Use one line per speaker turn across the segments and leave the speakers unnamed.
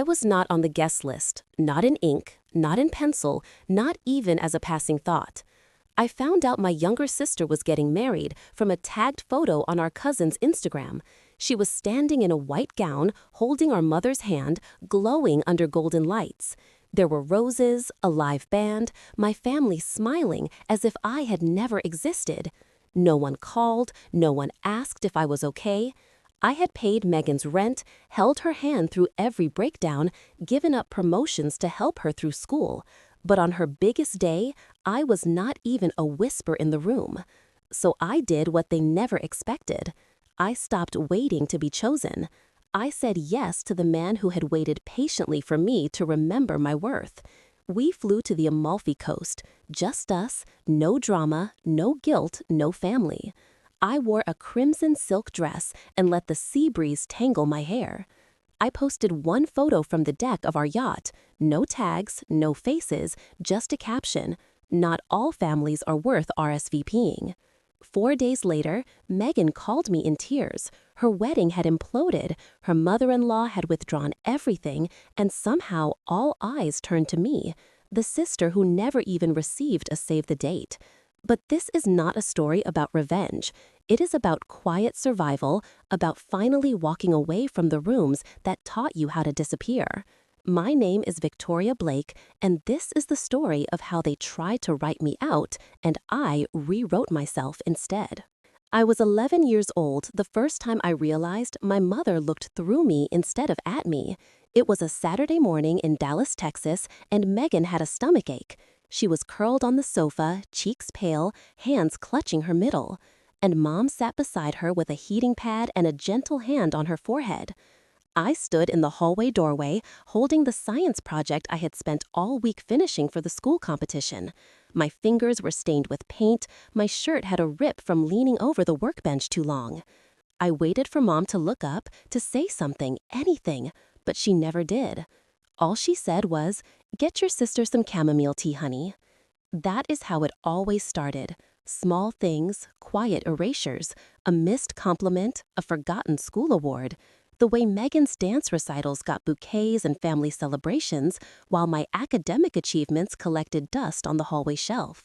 I was not on the guest list, not in ink, not in pencil, not even as a passing thought. I found out my younger sister was getting married from a tagged photo on our cousin's Instagram. She was standing in a white gown, holding our mother's hand, glowing under golden lights. There were roses, a live band, my family smiling as if I had never existed. No one called, no one asked if I was okay. I had paid Megan's rent, held her hand through every breakdown, given up promotions to help her through school. But on her biggest day, I was not even a whisper in the room. So I did what they never expected. I stopped waiting to be chosen. I said yes to the man who had waited patiently for me to remember my worth. We flew to the Amalfi Coast, just us, no drama, no guilt, no family. I wore a crimson silk dress and let the sea breeze tangle my hair. I posted one photo from the deck of our yacht. No tags, no faces, just a caption. Not all families are worth RSVPing. 4 days later, Megan called me in tears. Her wedding had imploded, her mother-in-law had withdrawn everything, and somehow all eyes turned to me, the sister who never even received a save the date. But this is not a story about revenge. It is about quiet survival, about finally walking away from the rooms that taught you how to disappear. My name is Victoria Blake, and this is the story of how they tried to write me out, and I rewrote myself instead. I was 11 years old the first time I realized my mother looked through me instead of at me. It was a Saturday morning in Dallas, Texas, and Megan had a stomachache. She was curled on the sofa, cheeks pale, hands clutching her middle. And Mom sat beside her with a heating pad and a gentle hand on her forehead. I stood in the hallway doorway, holding the science project I had spent all week finishing for the school competition. My fingers were stained with paint, my shirt had a rip from leaning over the workbench too long. I waited for Mom to look up, to say something, anything, but she never did. All she said was, "Get your sister some chamomile tea, honey." That is how it always started. Small things, quiet erasures, a missed compliment, a forgotten school award. The way Megan's dance recitals got bouquets and family celebrations, while my academic achievements collected dust on the hallway shelf.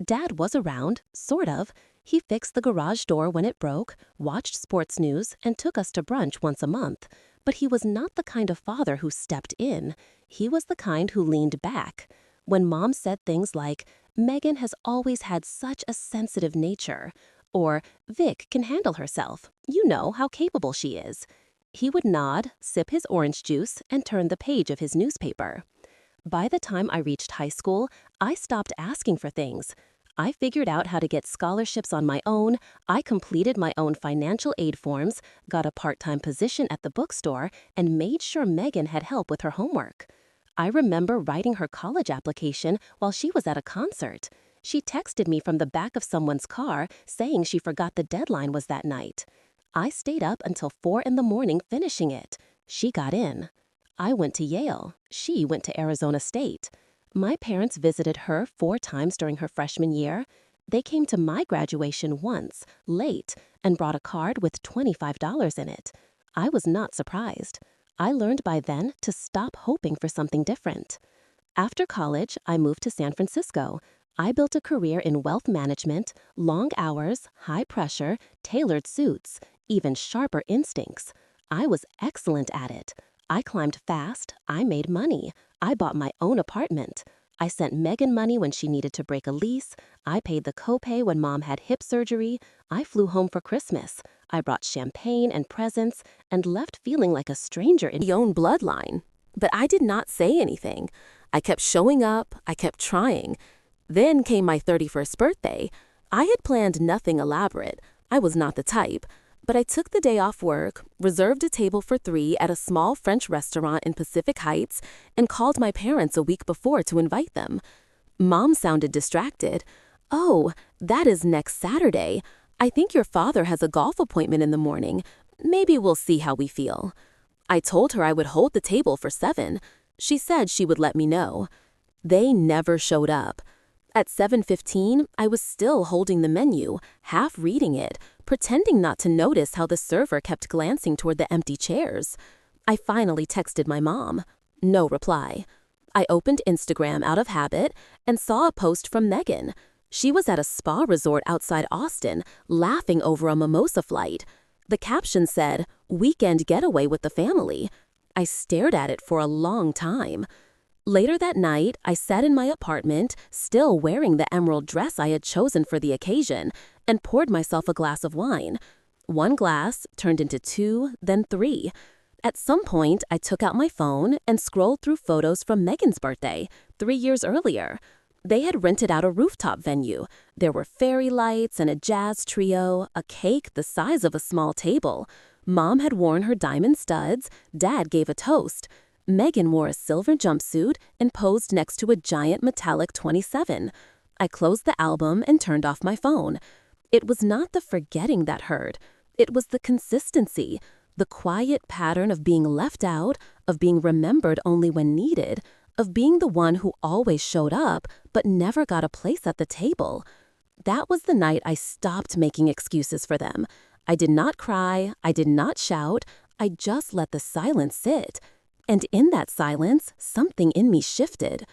Dad was around, sort of. He fixed the garage door when it broke, watched sports news, and took us to brunch once a month. But he was not the kind of father who stepped in. He was the kind who leaned back. When Mom said things like, "Megan has always had such a sensitive nature," or "Vic can handle herself. You know how capable she is," he would nod, sip his orange juice, and turn the page of his newspaper. By the time I reached high school, I stopped asking for things. I figured out how to get scholarships on my own, I completed my own financial aid forms, got a part-time position at the bookstore, and made sure Megan had help with her homework. I remember writing her college application while she was at a concert. She texted me from the back of someone's car saying she forgot the deadline was that night. I stayed up until 4 in the morning finishing it. She got in. I went to Yale. She went to Arizona State. My parents visited her 4 times during her freshman year. They came to my graduation once, late, and brought a card with $25 in it. I was not surprised. I learned by then to stop hoping for something different. After college, I moved to San Francisco. I built a career in wealth management, long hours, high pressure, tailored suits, even sharper instincts. I was excellent at it. I climbed fast, I made money, I bought my own apartment. I sent Megan money when she needed to break a lease, I paid the copay when Mom had hip surgery, I flew home for Christmas, I brought champagne and presents, and left feeling like a stranger in my own bloodline. But I did not say anything. I kept showing up, I kept trying. Then came my 31st birthday. I had planned nothing elaborate. I was not the type. But I took the day off work, reserved a table for 3 at a small French restaurant in Pacific Heights, and called my parents a week before to invite them. Mom sounded distracted. "Oh, that is next Saturday. I think your father has a golf appointment in the morning. Maybe we'll see how we feel." I told her I would hold the table for 7. She said she would let me know. They never showed up. At 7:15, I was still holding the menu, half reading it, pretending not to notice how the server kept glancing toward the empty chairs. I finally texted my mom. No reply. I opened Instagram out of habit and saw a post from Megan. She was at a spa resort outside Austin, laughing over a mimosa flight. The caption said, "Weekend getaway with the family." I stared at it for a long time. Later that night, I sat in my apartment, still wearing the emerald dress I had chosen for the occasion, and poured myself a glass of wine. One glass turned into two, then three. At some point, I took out my phone and scrolled through photos from Megan's birthday, 3 years earlier. They had rented out a rooftop venue. There were fairy lights and a jazz trio, a cake the size of a small table. Mom had worn her diamond studs, Dad gave a toast. Megan wore a silver jumpsuit and posed next to a giant metallic 27. I closed the album and turned off my phone. It was not the forgetting that hurt. It was the consistency, the quiet pattern of being left out, of being remembered only when needed, of being the one who always showed up but never got a place at the table. That was the night I stopped making excuses for them. I did not cry, I did not shout, I just let the silence sit. And in that silence, something in me shifted.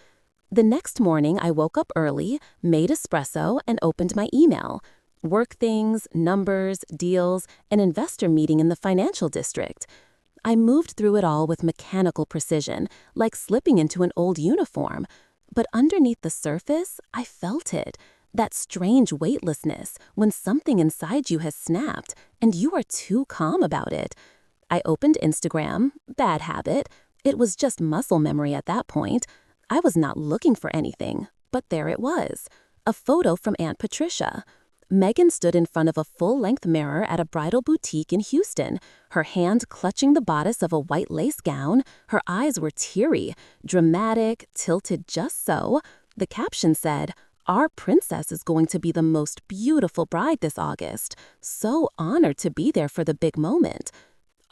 The next morning, I woke up early, made espresso, and opened my email. Work things, numbers, deals, an investor meeting in the financial district. I moved through it all with mechanical precision, like slipping into an old uniform. But underneath the surface, I felt it. That strange weightlessness when something inside you has snapped and you are too calm about it. I opened Instagram, bad habit. It was just muscle memory at that point. I was not looking for anything, but there it was. A photo from Aunt Patricia. Megan stood in front of a full-length mirror at a bridal boutique in Houston, her hand clutching the bodice of a white lace gown. Her eyes were teary, dramatic, tilted just so. The caption said, "Our princess is going to be the most beautiful bride this August. So honored to be there for the big moment."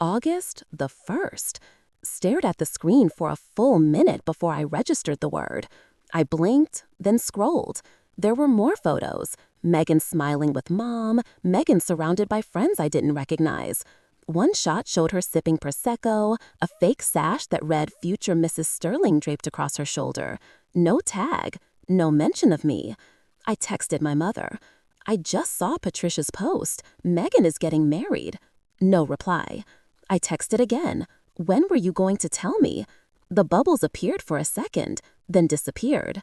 August the 1st. Stared at the screen for a full minute before I registered the word. I blinked, then scrolled. There were more photos. Megan smiling with Mom, Megan surrounded by friends I didn't recognize. One shot showed her sipping Prosecco, a fake sash that read "Future Mrs. Sterling" draped across her shoulder. No tag, no mention of me. I texted my mother. "I just saw Patricia's post. Megan is getting married." No reply. I texted again. "When were you going to tell me?" The bubbles appeared for a second, then disappeared.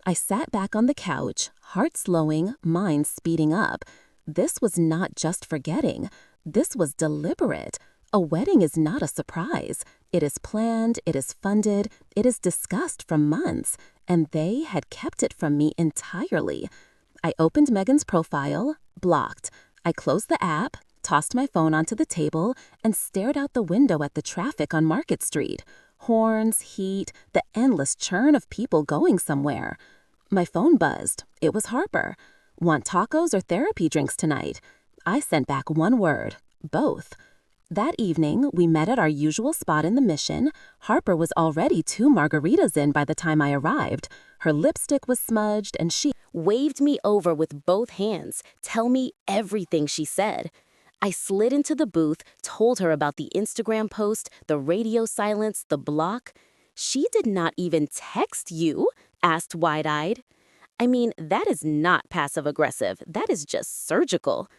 I sat back on the couch, heart slowing, mind speeding up. This was not just forgetting. This was deliberate. A wedding is not a surprise. It is planned, it is funded, it is discussed for months, and they had kept it from me entirely. I opened Megan's profile, blocked. I closed the app, tossed my phone onto the table, and stared out the window at the traffic on Market Street. Horns, heat, the endless churn of people going somewhere. My phone buzzed. It was Harper. "Want tacos or therapy drinks tonight?" I sent back one word, "both." That evening, we met at our usual spot in the Mission. Harper was already 2 margaritas in by the time I arrived. Her lipstick was smudged, and she waved me over with both hands, tell me everything she said. I slid into the booth, told her about the Instagram post, the radio silence, the block. "She did not even text you?" asked wide-eyed. "I mean, that is not passive-aggressive. That is just surgical."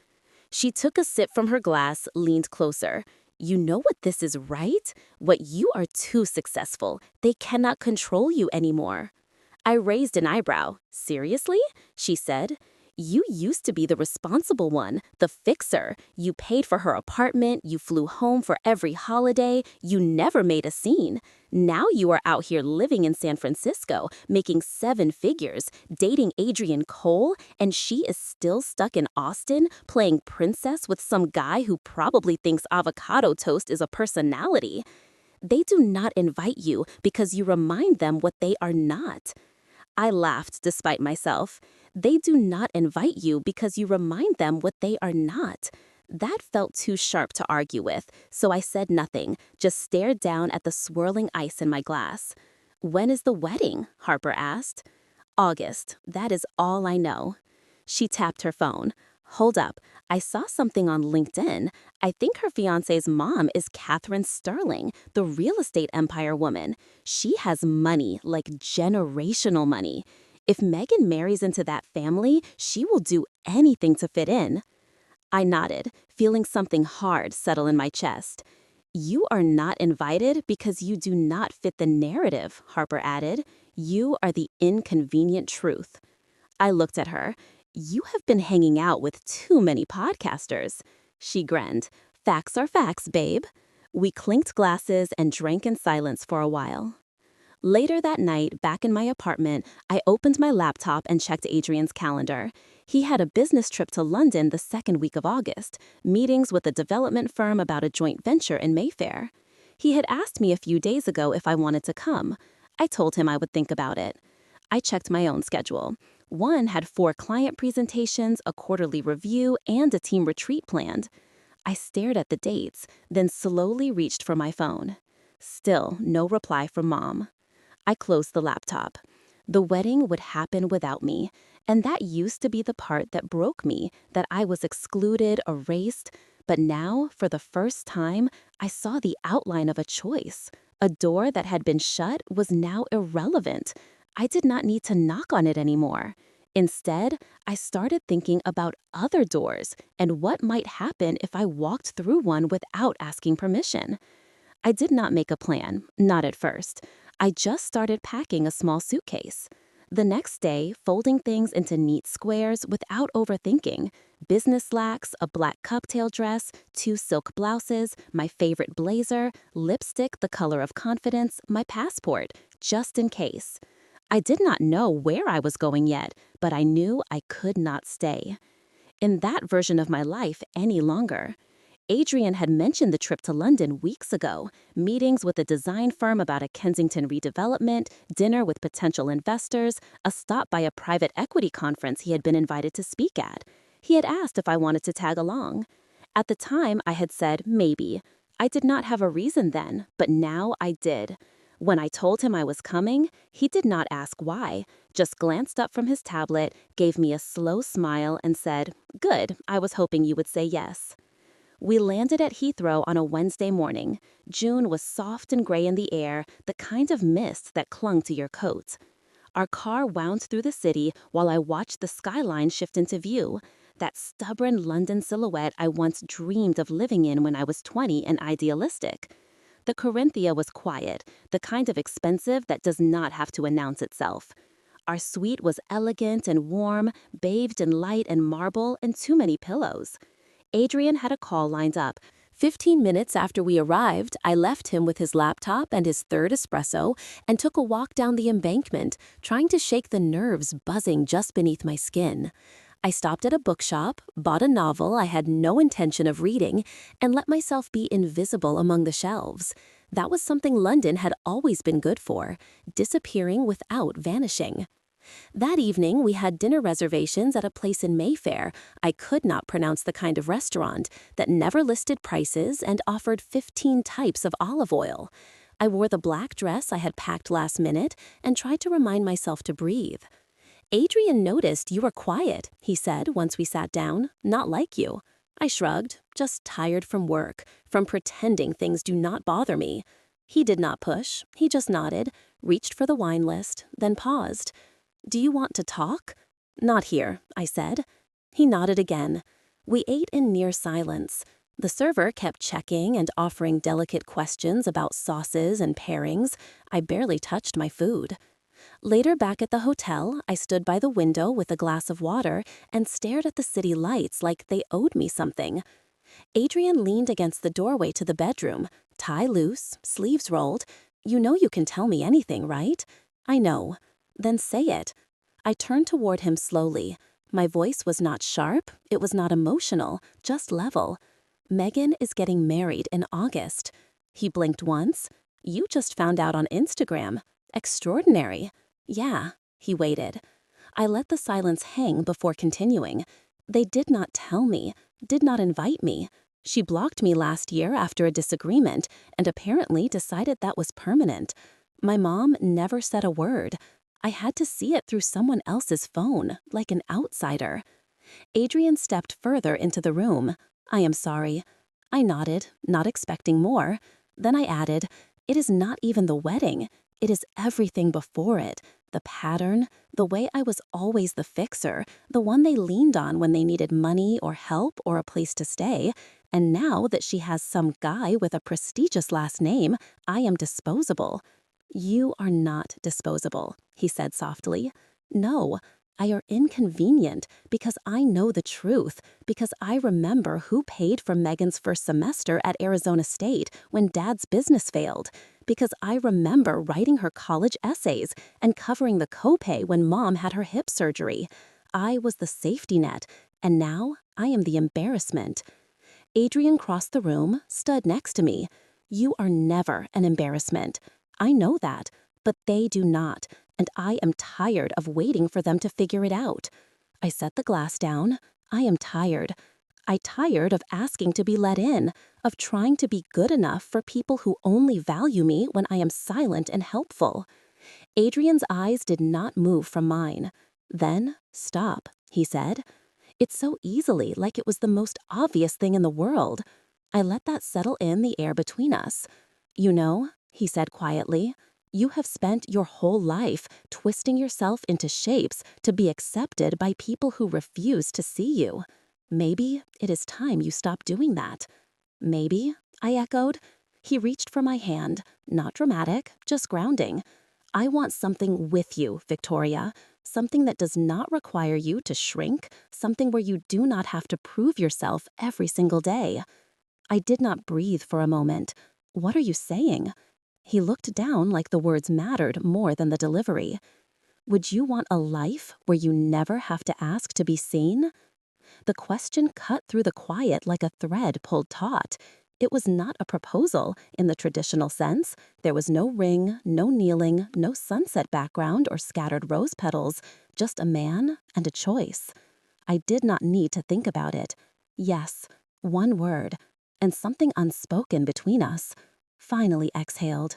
She took a sip from her glass, leaned closer. "You know what this is, right? What you are too successful. They cannot control you anymore." I raised an eyebrow. "Seriously?" she said. "You used to be the responsible one, the fixer. You paid for her apartment, you flew home for every holiday, you never made a scene. Now you are out here living in San Francisco, making 7 figures, dating Adrian Cole, and she is still stuck in Austin, playing princess with some guy who probably thinks avocado toast is a personality. They do not invite you because you remind them what they are not." I laughed despite myself. They do not invite you because you remind them what they are not. That felt too sharp to argue with, so I said nothing, just stared down at the swirling ice in my glass. "When is the wedding?" Harper asked. "August. That is all I know." She tapped her phone.
Hold up. I saw something on LinkedIn. I think her fiance's mom is Catherine Sterling, the real estate empire woman. She has money, like generational money. If Megan marries into that family, she will do anything to fit in. I nodded, feeling something hard settle in my chest. You are not invited because you do not fit the narrative, Harper added. You are the inconvenient truth. I looked at her. You have been hanging out with too many podcasters. She grinned. Facts are facts, babe. We clinked glasses and drank in silence for a while. Later that night, back in my apartment, I opened my laptop and checked Adrian's calendar. He had a business trip to London the second week of August, meetings with a development firm about a joint venture in Mayfair. He had asked me a few days ago if I wanted to come. I told him I would think about it. I checked my own schedule. One had 4 client presentations, a quarterly review, and a team retreat planned. I stared at the dates, then slowly reached for my phone. Still, no reply from Mom. I closed the laptop. The wedding would happen without me, and that used to be the part that broke me, that I was excluded, erased. But now, for the first time, I saw the outline of a choice. A door that had been shut was now irrelevant. I did not need to knock on it anymore. Instead, I started thinking about other doors and what might happen if I walked through one without asking permission. I did not make a plan, not at first. I just started packing a small suitcase. The next day, folding things into neat squares without overthinking. Business slacks, a black cocktail dress, 2 silk blouses, my favorite blazer, lipstick the color of confidence, my passport, just in case. I did not know where I was going yet, but I knew I could not stay in that version of my life any longer. Adrian had mentioned the trip to London weeks ago, meetings with a design firm about a Kensington redevelopment, dinner with potential investors, a stop by a private equity conference he had been invited to speak at. He had asked if I wanted to tag along. At the time, I had said maybe. I did not have a reason then, but now I did. When I told him I was coming, he did not ask why, just glanced up from his tablet, gave me a slow smile, and said, "Good, I was hoping you would say yes." We landed at Heathrow on a Wednesday morning. June was soft and gray in the air, the kind of mist that clung to your coat. Our car wound through the city while I watched the skyline shift into view, that stubborn London silhouette I once dreamed of living in when I was 20 and idealistic. The Corinthia was quiet, the kind of expensive that does not have to announce itself. Our suite was elegant and warm, bathed in light and marble and too many pillows. Adrian had a call lined up. 15 minutes after we arrived, I left him with his laptop and his third espresso and took a walk down the embankment, trying to shake the nerves buzzing just beneath my skin. I stopped at a bookshop, bought a novel I had no intention of reading, and let myself be invisible among the shelves. That was something London had always been good for, disappearing without vanishing. That evening, we had dinner reservations at a place in Mayfair. I could not pronounce the kind of restaurant that never listed prices and offered 15 types of olive oil. I wore the black dress I had packed last minute and tried to remind myself to breathe. Adrian noticed you were quiet, he said once we sat down, not like you. I shrugged, just tired from work, from pretending things do not bother me. He did not push, he just nodded, reached for the wine list, then paused. "Do you want to talk?" "Not here," I said. He nodded again. We ate in near silence. The server kept checking and offering delicate questions about sauces and pairings. I barely touched my food. Later back at the hotel, I stood by the window with a glass of water and stared at the city lights like they owed me something. Adrian leaned against the doorway to the bedroom, tie loose, sleeves rolled. "You know you can tell me anything, right?" "I know." "Then say it." I turned toward him slowly. My voice was not sharp, it was not emotional, just level. "Megan is getting married in August." He blinked once. "You just found out on Instagram. Extraordinary." "Yeah." He waited. I let the silence hang before continuing. "They did not tell me, did not invite me. She blocked me last year after a disagreement and apparently decided that was permanent. My mom never said a word. I had to see it through someone else's phone, like an outsider. Adrian stepped further into the room. I am sorry. I nodded, not expecting more. Then I added, it is not even the wedding. It is everything before it. The pattern, the way I was always the fixer, the one they leaned on when they needed money or help or a place to stay. And now that she has some guy with a prestigious last name, I am disposable. You are not disposable, he said softly. No, I are inconvenient because I know the truth, because I remember who paid for Megan's first semester at Arizona State when Dad's business failed, because I remember writing her college essays and covering the copay when Mom had her hip surgery. I was the safety net, and now I am the embarrassment. Adrian crossed the room, stood next to me. You are never an embarrassment. I know that, but they do not, and I am tired of waiting for them to figure it out. I set the glass down. I am tired. I'm tired of asking to be let in, of trying to be good enough for people who only value me when I am silent and helpful. Adrian's eyes did not move from mine. Then, stop, he said. It's so easily like it was the most obvious thing in the world. I let that settle in the air between us. You know, he said quietly, you have spent your whole life twisting yourself into shapes to be accepted by people who refuse to see you. Maybe it is time you stop doing that. Maybe, I echoed. He reached for my hand, not dramatic, just grounding. I want something with you, Victoria. Something that does not require you to shrink, something where you do not have to prove yourself every single day. I did not breathe for a moment. What are you saying? He looked down like the words mattered more than the delivery. Would you want a life where you never have to ask to be seen? The question cut through the quiet like a thread pulled taut. It was not a proposal in the traditional sense. There was no ring, no kneeling, no sunset background or scattered rose petals, just a man and a choice. I did not need to think about it. Yes, one word, and something unspoken between us. Finally exhaled.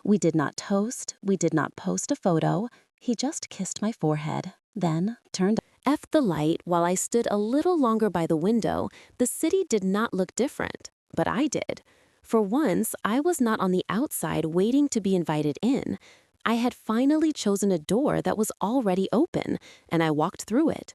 We did not toast, we did not post a photo. He just kissed my forehead, then turned.
F the light while I stood a little longer by the window, the city did not look different, but I did. For once, I was not on the outside waiting to be invited in. I had finally chosen a door that was already open, and I walked through it.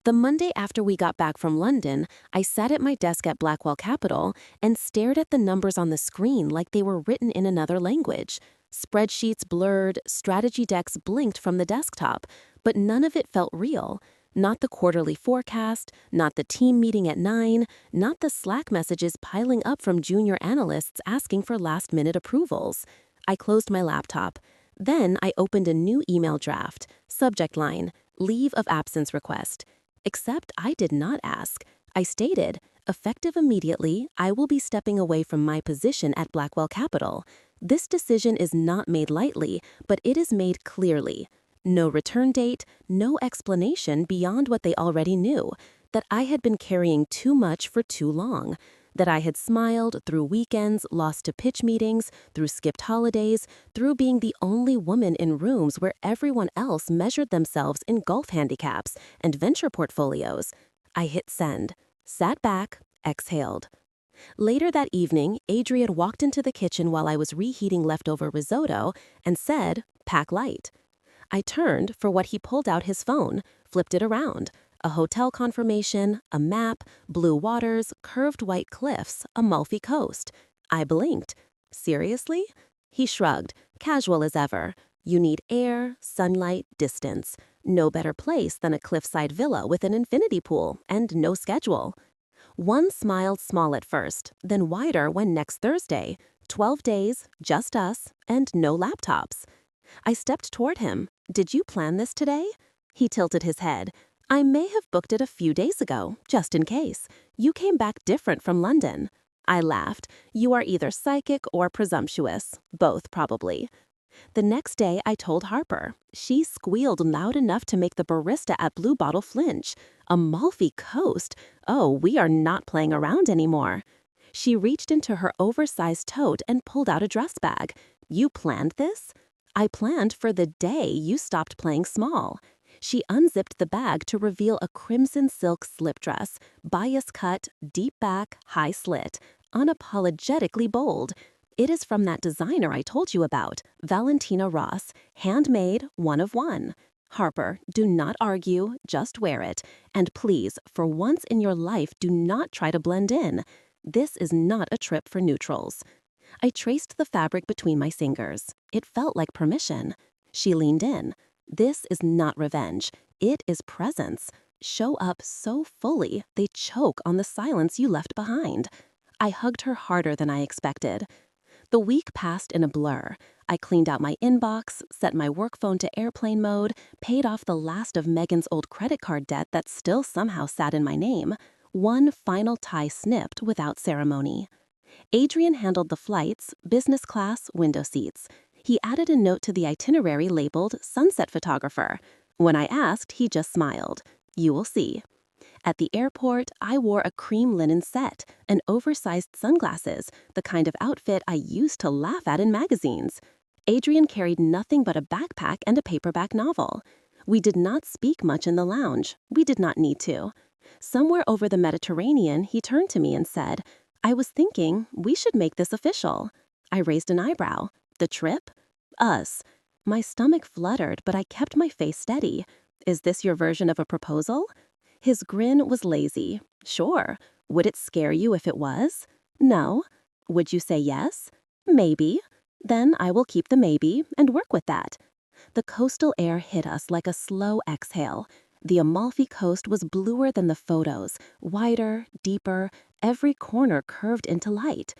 The Monday after we got back from London, I sat at my desk at Blackwell Capital and stared at the numbers on the screen like they were written in another language. Spreadsheets blurred, strategy decks blinked from the desktop, but none of it felt real. Not the quarterly forecast, not the team meeting at 9, not the Slack messages piling up from junior analysts asking for last-minute approvals. I closed my laptop. Then I opened a new email draft. Subject line, leave of absence request. Except I did not ask. I stated, effective immediately, I will be stepping away from my position at Blackwell Capital. This decision is not made lightly, but it is made clearly. No return date, no explanation beyond what they already knew, that I had been carrying too much for too long, that I had smiled through weekends, lost to pitch meetings, through skipped holidays, through being the only woman in rooms where everyone else measured themselves in golf handicaps and venture portfolios. I hit send, sat back, exhaled. Later that evening, Adrian walked into the kitchen while I was reheating leftover risotto and said, pack light. I turned for what he pulled out his phone, flipped it around. A hotel confirmation, a map, blue waters, curved white cliffs, Amalfi Coast. I blinked. Seriously? He shrugged, casual as ever. You need air, sunlight, distance. No better place than a cliffside villa with an infinity pool and no schedule. One smiled small at first, then wider when next Thursday. 12 days, just us, and no laptops. I stepped toward him. Did you plan this today? He tilted his head. I may have booked it a few days ago, just in case. You came back different from London. I laughed. You are either psychic or presumptuous. Both, probably. The next day, I told Harper. She squealed loud enough to make the barista at Blue Bottle flinch. Amalfi Coast? Oh, we are not playing around anymore. She reached into her oversized tote and pulled out a dress bag. You planned this? I planned for the day you stopped playing small.
She unzipped the bag to reveal a crimson silk slip dress, bias cut, deep back, high slit, unapologetically bold. It is from that designer I told you about, Valentina Ross, handmade, one of one. Harper, do not argue, just wear it. And please, for once in your life, do not try to blend in. This is not a trip for neutrals. I traced the fabric between my fingers. It felt like permission. She leaned in. This is not revenge. It is presence. Show up so fully, they choke on the silence you left behind. I hugged her harder than I expected. The week passed in a blur. I cleaned out my inbox, set my work phone to airplane mode, paid off the last of Megan's old credit card debt that still somehow sat in my name. One final tie snipped without ceremony. Adrian handled the flights, business class, window seats. He added a note to the itinerary labeled Sunset Photographer. When I asked, he just smiled. You will see. At the airport, I wore a cream linen set and oversized sunglasses, the kind of outfit I used to laugh at in magazines. Adrian carried nothing but a backpack and a paperback novel. We did not speak much in the lounge. We did not need to. Somewhere over the Mediterranean, he turned to me and said, I was thinking we should make this official. I raised an eyebrow. The trip? Us. My stomach fluttered, but I kept my face steady. Is this your version of a proposal? His grin was lazy. Sure. Would it scare you if it was? No. Would you say yes? Maybe. Then I will keep the maybe and work with that. The coastal air hit us like a slow exhale. The Amalfi Coast was bluer than the photos, wider, deeper, every corner curved into light.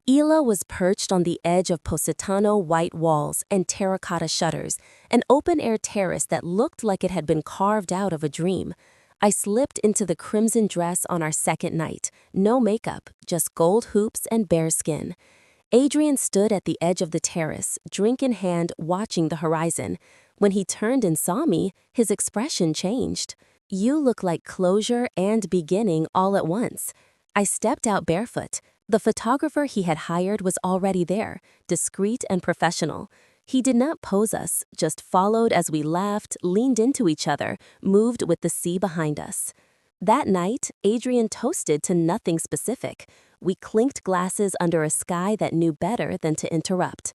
Ila was perched on the edge of Positano white walls and terracotta shutters, an open-air terrace that looked like it had been carved out of a dream. I slipped into the crimson dress on our second night. No makeup, just gold hoops and bare skin. Adrian stood at the edge of the terrace, drink in hand, watching the horizon. When he turned and saw me, his expression changed. You look like closure and beginning all at once. I stepped out barefoot. The photographer he had hired was already there, discreet and professional. He did not pose us, just followed as we laughed, leaned into each other, moved with the sea behind us. That night, Adrian toasted to nothing specific. We clinked glasses under a sky that knew better than to interrupt.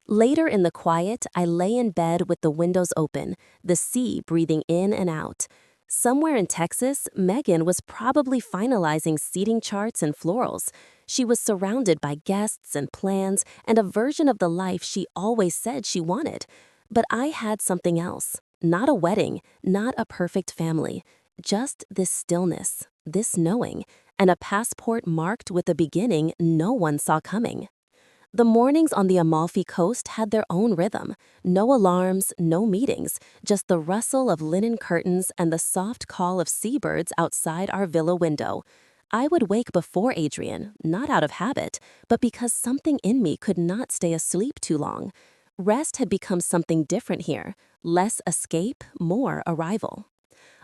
Later in the quiet, I lay in bed with the windows open, the sea breathing in and out. Somewhere in Texas, Megan was probably finalizing seating charts and florals. She was surrounded by guests and plans and a version of the life she always said she wanted. But I had something else. Not a wedding, not a perfect family. Just this stillness, this knowing, and a passport marked with a beginning no one saw coming. The mornings on the Amalfi Coast had their own rhythm. No alarms, no meetings, just the rustle of linen curtains and the soft call of seabirds outside our villa window. I would wake before Adrian, not out of habit, but because something in me could not stay asleep too long. Rest had become something different here, less escape, more arrival.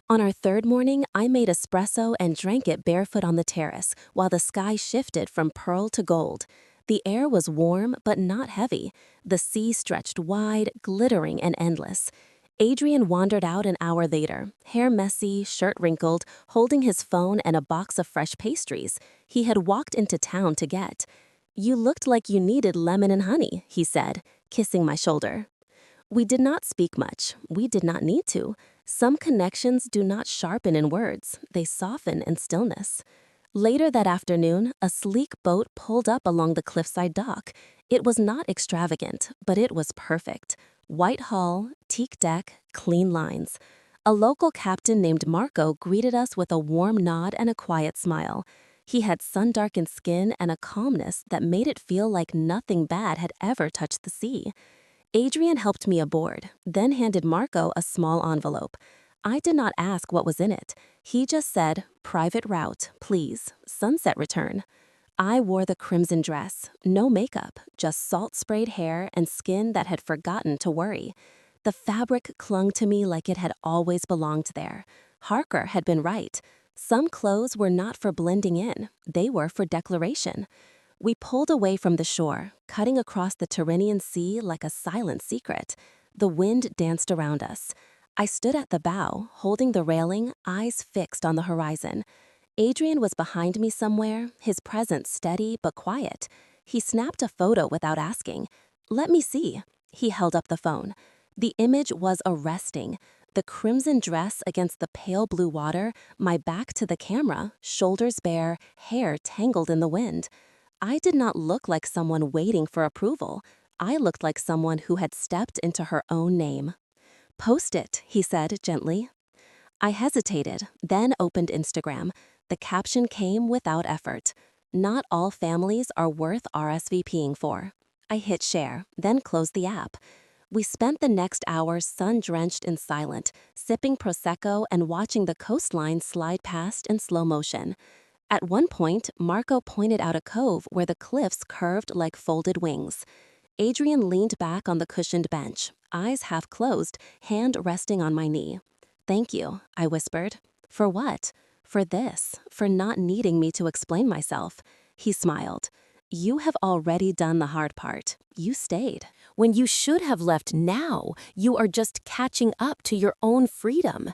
On our third morning, I made espresso and drank it barefoot on the terrace while the sky shifted from pearl to gold. The air was warm but not heavy. The sea stretched wide, glittering and endless. Adrian wandered out an hour later, hair messy, shirt wrinkled, holding his phone and a box of fresh pastries he had walked into town to get. You looked like you needed lemon and honey, he said, kissing my shoulder. We did not speak much. We did not need to. Some connections do not sharpen in words. They soften in stillness. Later that afternoon, a sleek boat pulled up along the cliffside dock. It was not extravagant, but it was perfect. White hull, teak deck, clean lines. A local captain named Marco greeted us with a warm nod and a quiet smile. He had sun-darkened skin and a calmness that made it feel like nothing bad had ever touched the sea. Adrian helped me aboard, then handed Marco a small envelope. I did not ask what was in it. He just said, "Private route, please, sunset return." I wore the crimson dress, no makeup, just salt-sprayed hair and skin that had forgotten to worry. The fabric clung to me like it had always belonged there. Harker had been right. Some clothes were not for blending in. They were for declaration. We pulled away from the shore, cutting across the Tyrrhenian Sea like a silent secret. The wind danced around us. I stood at the bow, holding the railing, eyes fixed on the horizon. Adrian was behind me somewhere, his presence steady but quiet. He snapped a photo without asking. "Let me see." He held up the phone. The image was arresting. The crimson dress against the pale blue water, my back to the camera, shoulders bare, hair tangled in the wind. I did not look like someone waiting for approval. I looked like someone who had stepped into her own name. "Post it," he said gently. I hesitated, then opened Instagram. The caption came without effort. "Not all families are worth RSVPing for." I hit share, then closed the app. We spent the next hour sun-drenched and silent, sipping Prosecco and watching the coastline slide past in slow motion. At one point, Marco pointed out a cove where the cliffs curved like folded wings. Adrian leaned back on the cushioned bench, eyes half closed, hand resting on my knee. "Thank you," I whispered. "For what?" "For this, for not needing me to explain myself." He smiled. "You have already done the hard part. You stayed. When you should have left now, you are just catching up to your own freedom."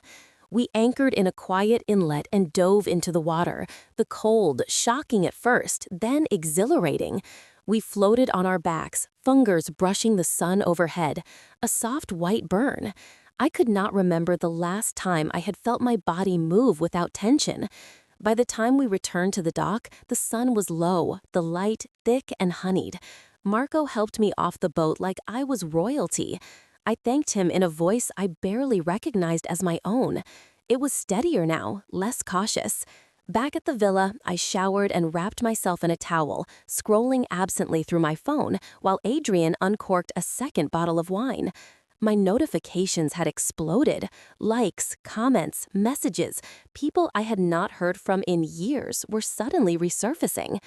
We anchored in a quiet inlet and dove into the water, the cold, shocking at first, then exhilarating. We floated on our backs, fingers brushing the sun overhead, a soft white burn. I could not remember the last time I had felt my body move without tension. By the time we returned to the dock, the sun was low, the light thick and honeyed. Marco helped me off the boat like I was royalty. I thanked him in a voice I barely recognized as my own. It was steadier now, less cautious. Back at the villa, I showered and wrapped myself in a towel, scrolling absently through my phone while Adrian uncorked a second bottle of wine. My notifications had exploded. Likes, comments, messages, people I had not heard from in years were suddenly resurfacing.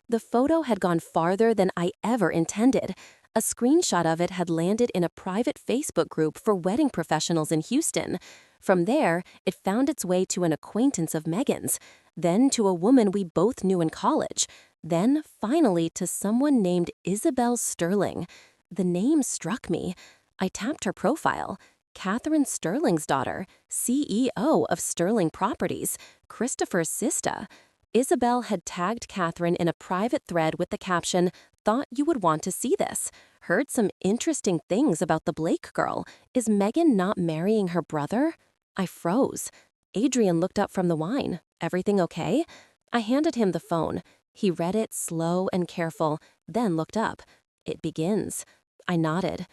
The photo had gone farther than I ever intended. A screenshot of it had landed in a private Facebook group for wedding professionals in Houston. From there, it found its way to an acquaintance of Megan's, then to a woman we both knew in college, then finally to someone named Isabel Sterling. The name struck me. I tapped her profile. Catherine Sterling's daughter, CEO of Sterling Properties, Christopher's sister. Isabel had tagged Catherine in a private thread with the caption, "Thought you would want to see this. Heard some interesting things about the Blake girl. Is Megan not marrying her brother?" I froze. Adrian looked up from the wine. "Everything okay?" I handed him the phone. He read it slow and careful, then looked up. "It begins." I nodded.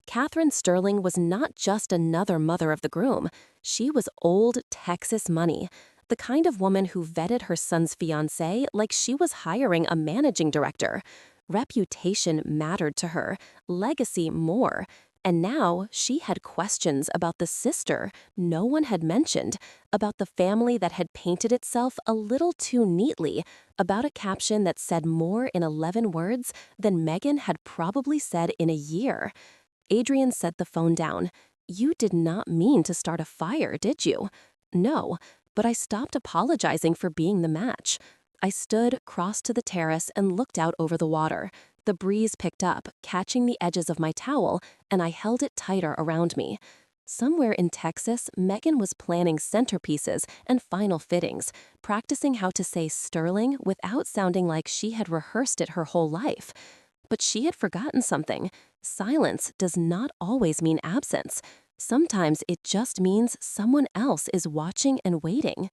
Catherine Sterling was not just another mother of the groom. She was old Texas money, the kind of woman who vetted her son's fiancé like she was hiring a managing director. Reputation mattered to her, legacy more. And now she had questions about the sister no one had mentioned, about the family that had painted itself a little too neatly, about a caption that said more in 11 words than Megan had probably said in a year. Adrian set the phone down. "You did not mean to start a fire, did you?" "No, but I stopped apologizing for being the match." I stood, crossed to the terrace, and looked out over the water. The breeze picked up, catching the edges of my towel, and I held it tighter around me. Somewhere in Texas, Megan was planning centerpieces and final fittings, practicing how to say Sterling without sounding like she had rehearsed it her whole life. But she had forgotten something. Silence does not always mean absence. Sometimes it just means someone else is watching and waiting.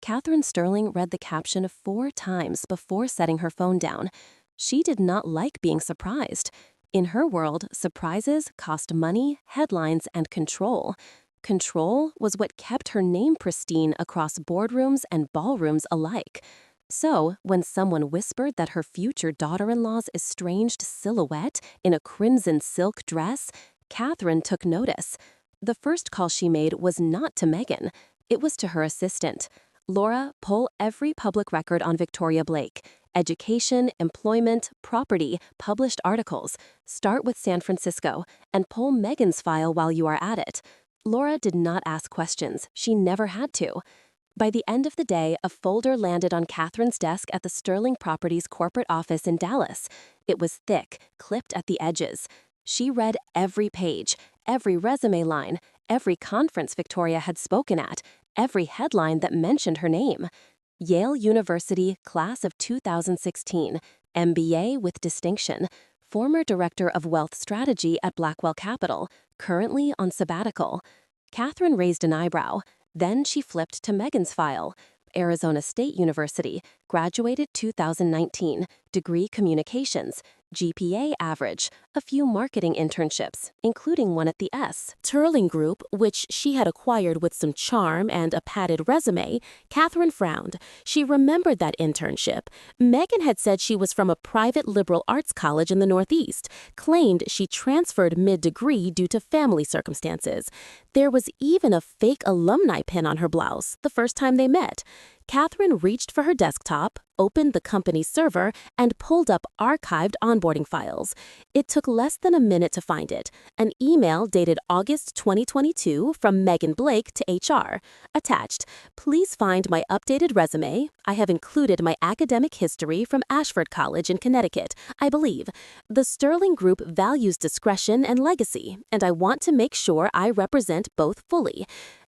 Catherine Sterling read the caption 4 times before setting her phone down. She did not like being surprised. In her world, surprises cost money, headlines, and control. Control was what kept her name pristine across boardrooms and ballrooms alike. So, when someone whispered that her future daughter-in-law's estranged silhouette in a crimson silk dress, Catherine took notice. The first call she made was not to Megan. It was to her assistant. "Laura, pull every public record on Victoria Blake. Education, employment, property, published articles. Start with San Francisco, and pull Megan's file while you are at it." Laura did not ask questions. She never had to. By the end of the day, a folder landed on Catherine's desk at the Sterling Properties corporate office in Dallas. It was thick, clipped at the edges. She read every page, every resume line, every conference Victoria had spoken at, every headline that mentioned her name. Yale University, class of 2016, MBA with distinction, former director of wealth strategy at Blackwell Capital, currently on sabbatical. Catherine raised an eyebrow. Then she flipped to Megan's file. Arizona State University, graduated 2019, degree communications, GPA average, a few marketing internships, including one at the Sterling Group, which she had acquired with some charm and a padded resume. Catherine frowned. She remembered that internship. Megan had said she was from a private liberal arts college in the Northeast, claimed she transferred mid-degree due to family circumstances. There was even a fake alumni pin on her blouse the first time they met. Catherine reached for her desktop, opened the company's server, and pulled up archived onboarding files. It took less than a minute to find it. An email dated August 2022 from Megan Blake to HR. Attached, please find my updated resume. I have included my academic history from Ashford College in Connecticut, I believe. The Sterling Group values discretion and legacy, and I want to make sure I represent both fully.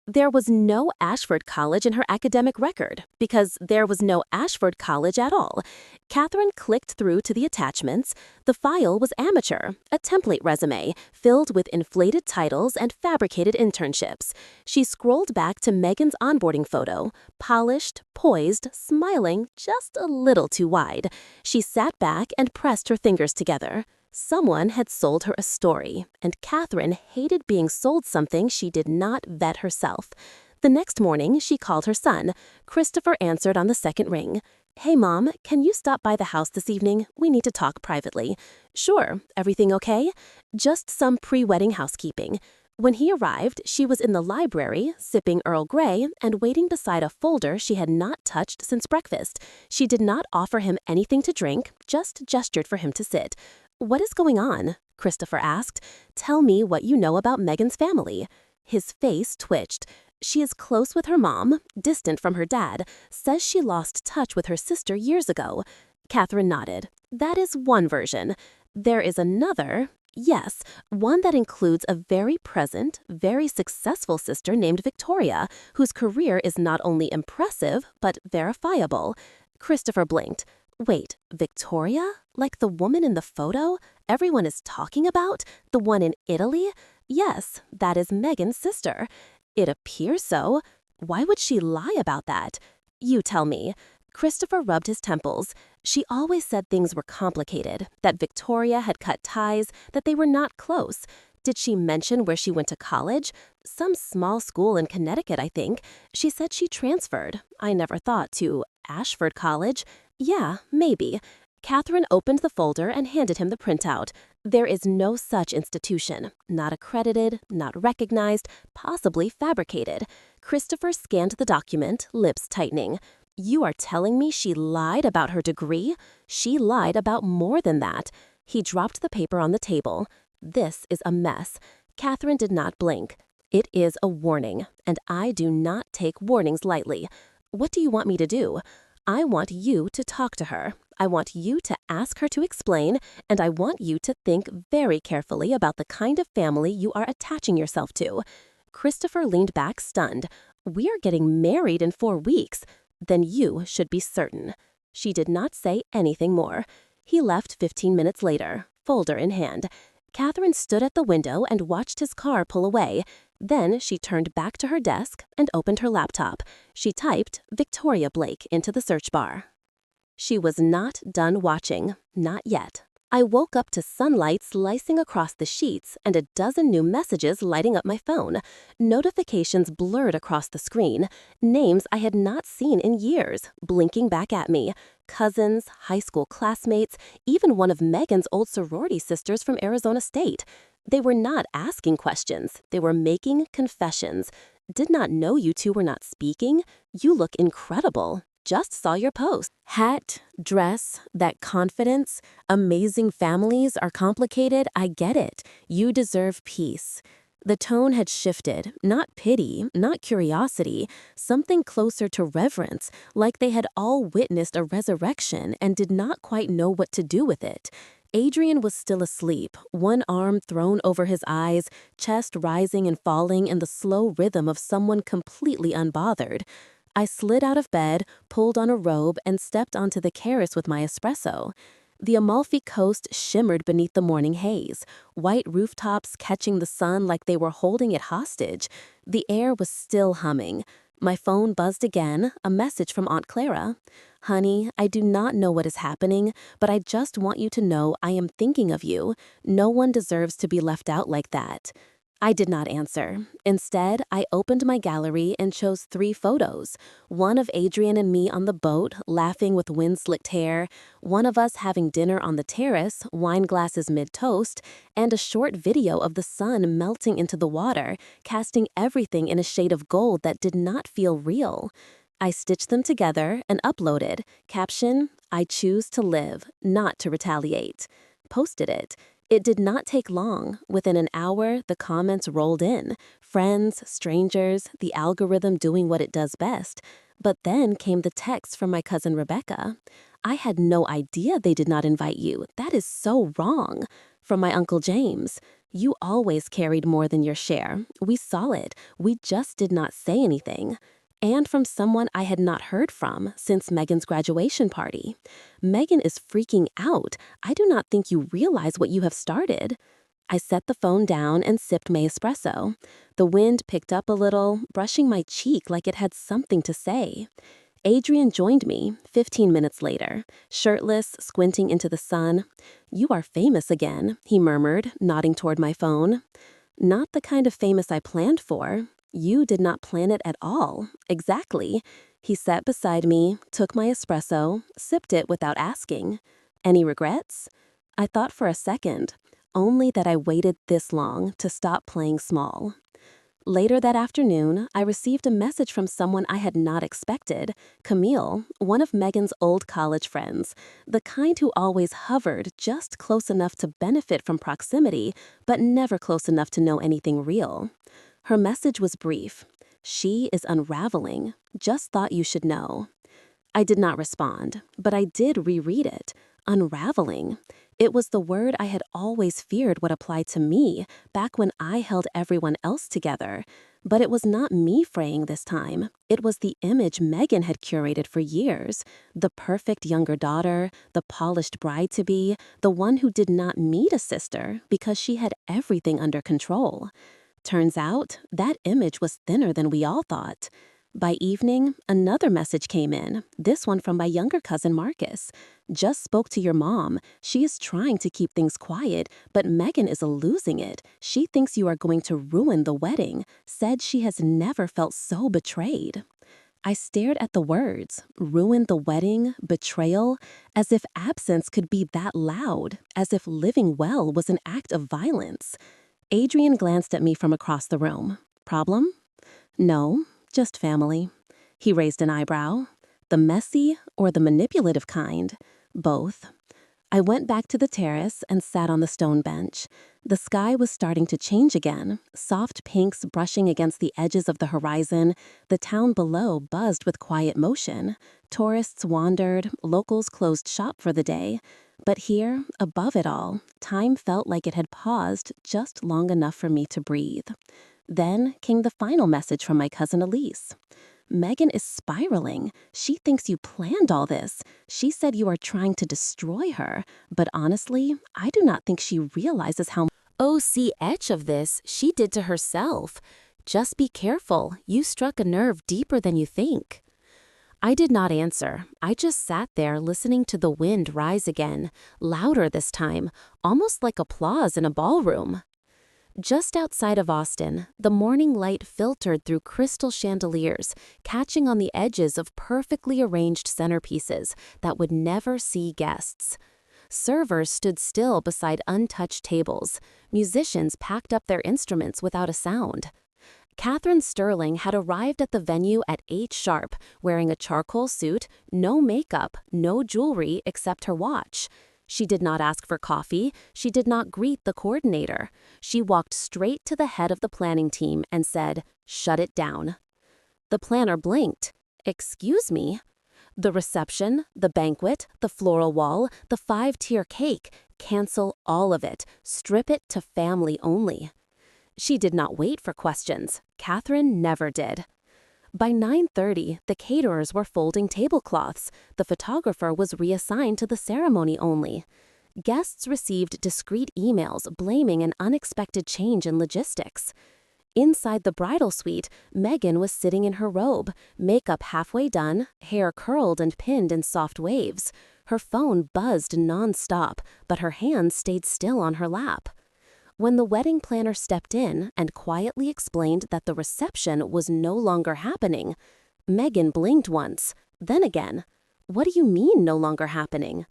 There was no Ashford College in her academic record, because there was no Ashford College at all. Catherine clicked through to the attachments. The file was amateur, a template resume, filled with inflated titles and fabricated internships. She scrolled back to Megan's onboarding photo, polished, poised, smiling just a little too wide. She sat back and pressed her fingers together. Someone had sold her a story, and Catherine hated being sold something she did not vet herself. The next morning, she called her son. Christopher answered on the second ring. "Hey, Mom, can you stop by the house this evening? We need to talk privately." "Sure. Everything okay?" "Just some pre-wedding housekeeping." When he arrived, she was in the library, sipping Earl Grey and waiting beside a folder she had not touched since breakfast. She did not offer him anything to drink, just gestured for him to sit. "What is going on?" Christopher asked. "Tell me what you know about Megan's family." His face twitched. "She is close with her mom, distant from her dad, says she lost touch with her sister years ago." Catherine nodded. "That is one version. There is another. Yes, one that includes a very present, very successful sister named Victoria, whose career is not only impressive, but verifiable." Christopher blinked. "Wait, Victoria? Like the woman in the photo everyone is talking about? The one in Italy?" "Yes, that is Megan's sister." "It appears so. Why would she lie about that?" "You tell me." Christopher rubbed his temples. "She always said things were complicated, that Victoria had cut ties, that they were not close. Did she mention where she went to college? Some small school in Connecticut, I think. She said she transferred. I never thought to Ashford College. Yeah, maybe." Catherine opened the folder and handed him the printout. "There is no such institution. Not accredited, not recognized, possibly fabricated." Christopher scanned the document, lips tightening. "You are telling me she lied about her degree? She lied about more than that." He dropped the paper on the table. "This is a mess." Catherine did not blink. "It is a warning, and I do not take warnings lightly. What do you want me to do?" "I want you to talk to her. I want you to ask her to explain, and I want you to think very carefully about the kind of family you are attaching yourself to." Christopher leaned back, stunned. "We are getting married in 4 weeks. Then you should be certain." She did not say anything more. He left 15 minutes later, folder in hand. Catherine stood at the window and watched his car pull away. Then she turned back to her desk and opened her laptop. She typed Victoria Blake into the search bar. She was not done watching, not yet. I woke up to sunlight slicing across the sheets and a dozen new messages lighting up my phone. Notifications blurred across the screen. Names I had not seen in years, blinking back at me. Cousins, high school classmates, even one of Megan's old sorority sisters from Arizona State. They were not asking questions. They were making confessions. "Did not know you two were not speaking. You look incredible. Just saw your post." Hat, dress, that confidence. "Amazing families are complicated. I get it. You deserve peace." The tone had shifted, not pity, not curiosity, something closer to reverence, like they had all witnessed a resurrection and did not quite know what to do with it.
Adrian was still asleep, one arm thrown over his eyes, chest rising and falling in the slow rhythm of someone completely unbothered. I slid out of bed, pulled on a robe, and stepped onto the terrace with my espresso. The Amalfi Coast shimmered beneath the morning haze, white rooftops catching the sun like they were holding it hostage. The air was still humming. My phone buzzed again, a message from Aunt Clara. "Honey, I do not know what is happening, but I just want you to know I am thinking of you. No one deserves to be left out like that." I did not answer. Instead, I opened my gallery and chose 3 photos. One of Adrian and me on the boat, laughing with wind-slicked hair, one of us having dinner on the terrace, wine glasses mid-toast, and a short video of the sun melting into the water, casting everything in a shade of gold that did not feel real. I stitched them together and uploaded. Caption, "I choose to live, not to retaliate." Posted it. It did not take long. Within an hour, the comments rolled in. Friends, strangers, the algorithm doing what it does best. But then came the text from my cousin Rebecca. "I had no idea they did not invite you. That is so wrong." From my Uncle James. "You always carried more than your share. We saw it. We just did not say anything." And from someone I had not heard from since Megan's graduation party. "Megan is freaking out. I do not think you realize what you have started." I set the phone down and sipped my espresso. The wind picked up a little, brushing my cheek like it had something to say. Adrian joined me 15 minutes later, shirtless, squinting into the sun. "You are famous again," he murmured, nodding toward my phone. "Not the kind of famous I planned for." "You did not plan it at all." "Exactly." He sat beside me, took my espresso, sipped it without asking. "Any regrets?" I thought for a second, only that I waited this long to stop playing small. Later that afternoon, I received a message from someone I had not expected, Camille, one of Megan's old college friends, the kind who always hovered just close enough to benefit from proximity, but never close enough to know anything real. Her message was brief. "She is unraveling. Just thought you should know." I did not respond, but I did reread it. Unraveling. It was the word I had always feared would apply to me back when I held everyone else together. But it was not me fraying this time. It was the image Megan had curated for years. The perfect younger daughter, the polished bride-to-be, the one who did not need a sister because she had everything under control. Turns out, that image was thinner than we all thought. By evening, another message came in, this one from my younger cousin Marcus. "Just spoke to your mom. She is trying to keep things quiet, but Megan is losing it. She thinks you are going to ruin the wedding. Said she has never felt so betrayed." I stared at the words, ruin the wedding, betrayal, as if absence could be that loud, as if living well was an act of violence. Adrian glanced at me from across the room. "Problem?" "No, just family." He raised an eyebrow. "The messy or the manipulative kind?" "Both." I went back to the terrace and sat on the stone bench. The sky was starting to change again, soft pinks brushing against the edges of the horizon. The town below buzzed with quiet motion. Tourists wandered, locals closed shop for the day. But here, above it all, time felt like it had paused just long enough for me to breathe. Then came the final message from my cousin Elise. "Megan is spiraling. She thinks you planned all this. She said you are trying to destroy her. But honestly, I do not think she realizes how OCH of this she did to herself. Just be careful. You struck a nerve deeper than you think." I did not answer. I just sat there listening to the wind rise again, louder this time, almost like applause in a ballroom. Just outside of Austin, the morning light filtered through crystal chandeliers, catching on the edges of perfectly arranged centerpieces that would never see guests. Servers stood still beside untouched tables. Musicians packed up their instruments without a sound. Catherine Sterling had arrived at the venue at 8 sharp, wearing a charcoal suit, no makeup, no jewelry except her watch. She did not ask for coffee. She did not greet the coordinator. She walked straight to the head of the planning team and said, "Shut it down." The planner blinked. "Excuse me?"
The reception, the banquet, the floral wall, the 5-tier cake, cancel all of it, strip it to family only. She did not wait for questions. Catherine never did. By 9:30, the caterers were folding tablecloths. The photographer was reassigned to the ceremony only. Guests received discreet emails blaming an unexpected change in logistics. Inside the bridal suite, Meghan was sitting in her robe, makeup halfway done, hair curled and pinned in soft waves. Her phone buzzed non-stop, but her hands stayed still on her lap. When the wedding planner stepped in and quietly explained that the reception was no longer happening, Meghan blinked once, then again. What do you mean no longer happening?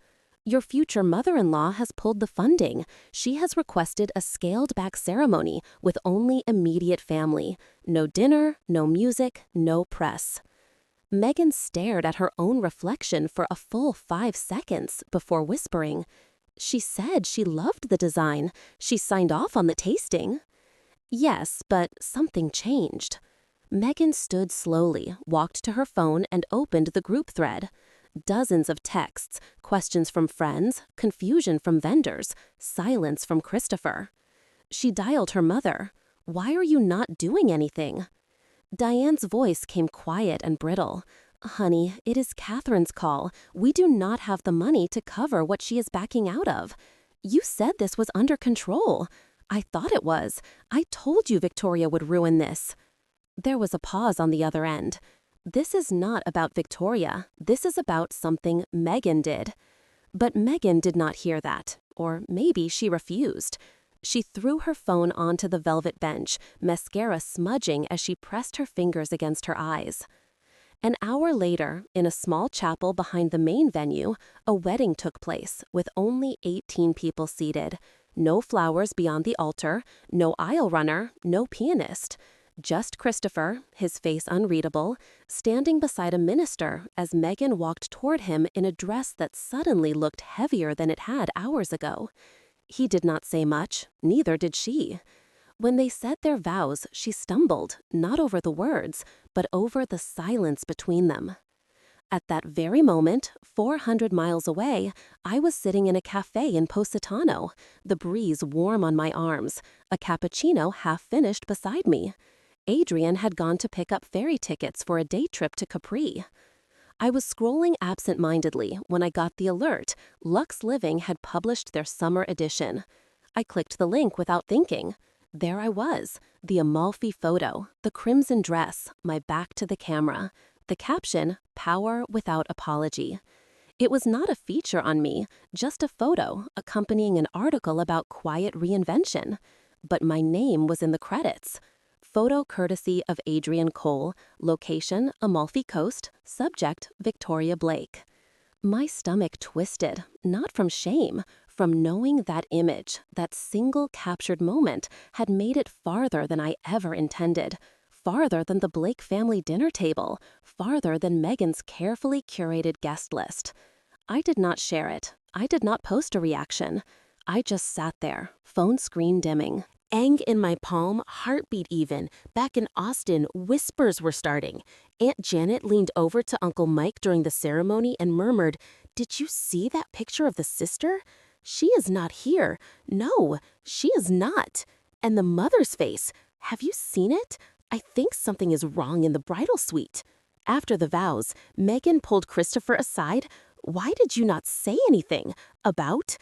Your future mother-in-law has pulled the funding. She has requested a scaled-back ceremony with only immediate family. No dinner, no music, no press. Meghan stared at her own reflection for a full 5 seconds before whispering, "She said she loved the design. She signed off on the tasting." Yes, but something changed. Meghan stood slowly, walked to her phone, and opened the group thread. Dozens of texts, questions from friends, confusion from vendors, silence from Christopher. She dialed her mother. "Why are you not doing anything?" Diane's voice came quiet and brittle. "Honey, it is Catherine's call. We do not have the money to cover what she is backing out of. You said this was under control. I thought it was. I told you Victoria would ruin this." There was a pause on the other end. This is not about Victoria. This is about something Meghan did. But Meghan did not hear that, or maybe she refused. She threw her phone onto the velvet bench, mascara smudging as she pressed her fingers against her eyes. An hour later, in a small chapel behind the main venue, a wedding took place with only 18 people seated. No flowers beyond the altar, no aisle runner, no pianist. Just Christopher, his face unreadable, standing beside a minister as Meghan walked toward him in a dress that suddenly looked heavier than it had hours ago. He did not say much, neither did she. When they said their vows, she stumbled, not over the words, but over the silence between them. At that very moment, 400 miles away, I was sitting in a cafe in Positano, the breeze warm on my arms, a cappuccino half finished beside me. Adrian had gone to pick up ferry tickets for a day trip to Capri. I was scrolling absent-mindedly when I got the alert. Lux Living had published their summer edition. I clicked the link without thinking. There I was, the Amalfi photo, the crimson dress, my back to the camera. The caption, "Power without apology." It was not a feature on me, just a photo accompanying an article about quiet reinvention. But my name was in the credits. Photo courtesy of Adrian Cole, location Amalfi Coast, subject Victoria Blake. My stomach twisted, not from shame, from knowing that image, that single captured moment, had made it farther than I ever intended, farther than the Blake family dinner table, farther than Meghan's carefully curated guest list. I did not share it. I did not post a reaction. I just sat there, phone screen dimming. Ang in my palm, heartbeat even. Back in Austin, whispers were starting. Aunt Janet leaned over to Uncle Mike during the ceremony and murmured, "Did you see that picture of the sister? She is not here. No, she is not." And the mother's face. "Have you seen it? I think something is wrong in the bridal suite." After the vows, Meghan pulled Christopher aside. "Why did you not say anything? About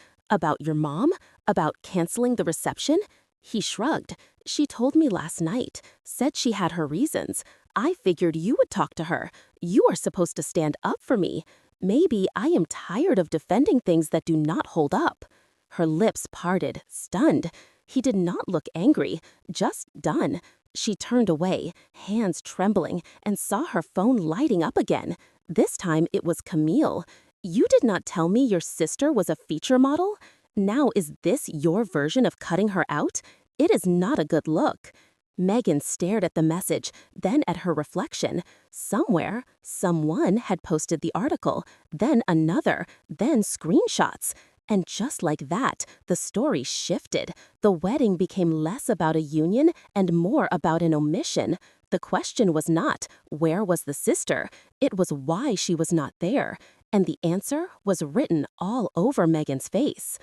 your mom? About canceling the reception?" He shrugged. "She told me last night, said she had her reasons. I figured you would talk to her. You are supposed to stand up for me. Maybe I am tired of defending things that do not hold up." Her lips parted, stunned. He did not look angry, just done. She turned away, hands trembling, and saw her phone lighting up again. This time it was Camille. "You did not tell me your sister was a feature model? Now is this your version of cutting her out? It is not a good look." Meghan stared at the message, then at her reflection. Somewhere, someone had posted the article, then another, then screenshots. And just like that, the story shifted. The wedding became less about a union and more about an omission.
The question was not, where was the sister? It was why she was not there. And the answer was written all over Megan's face.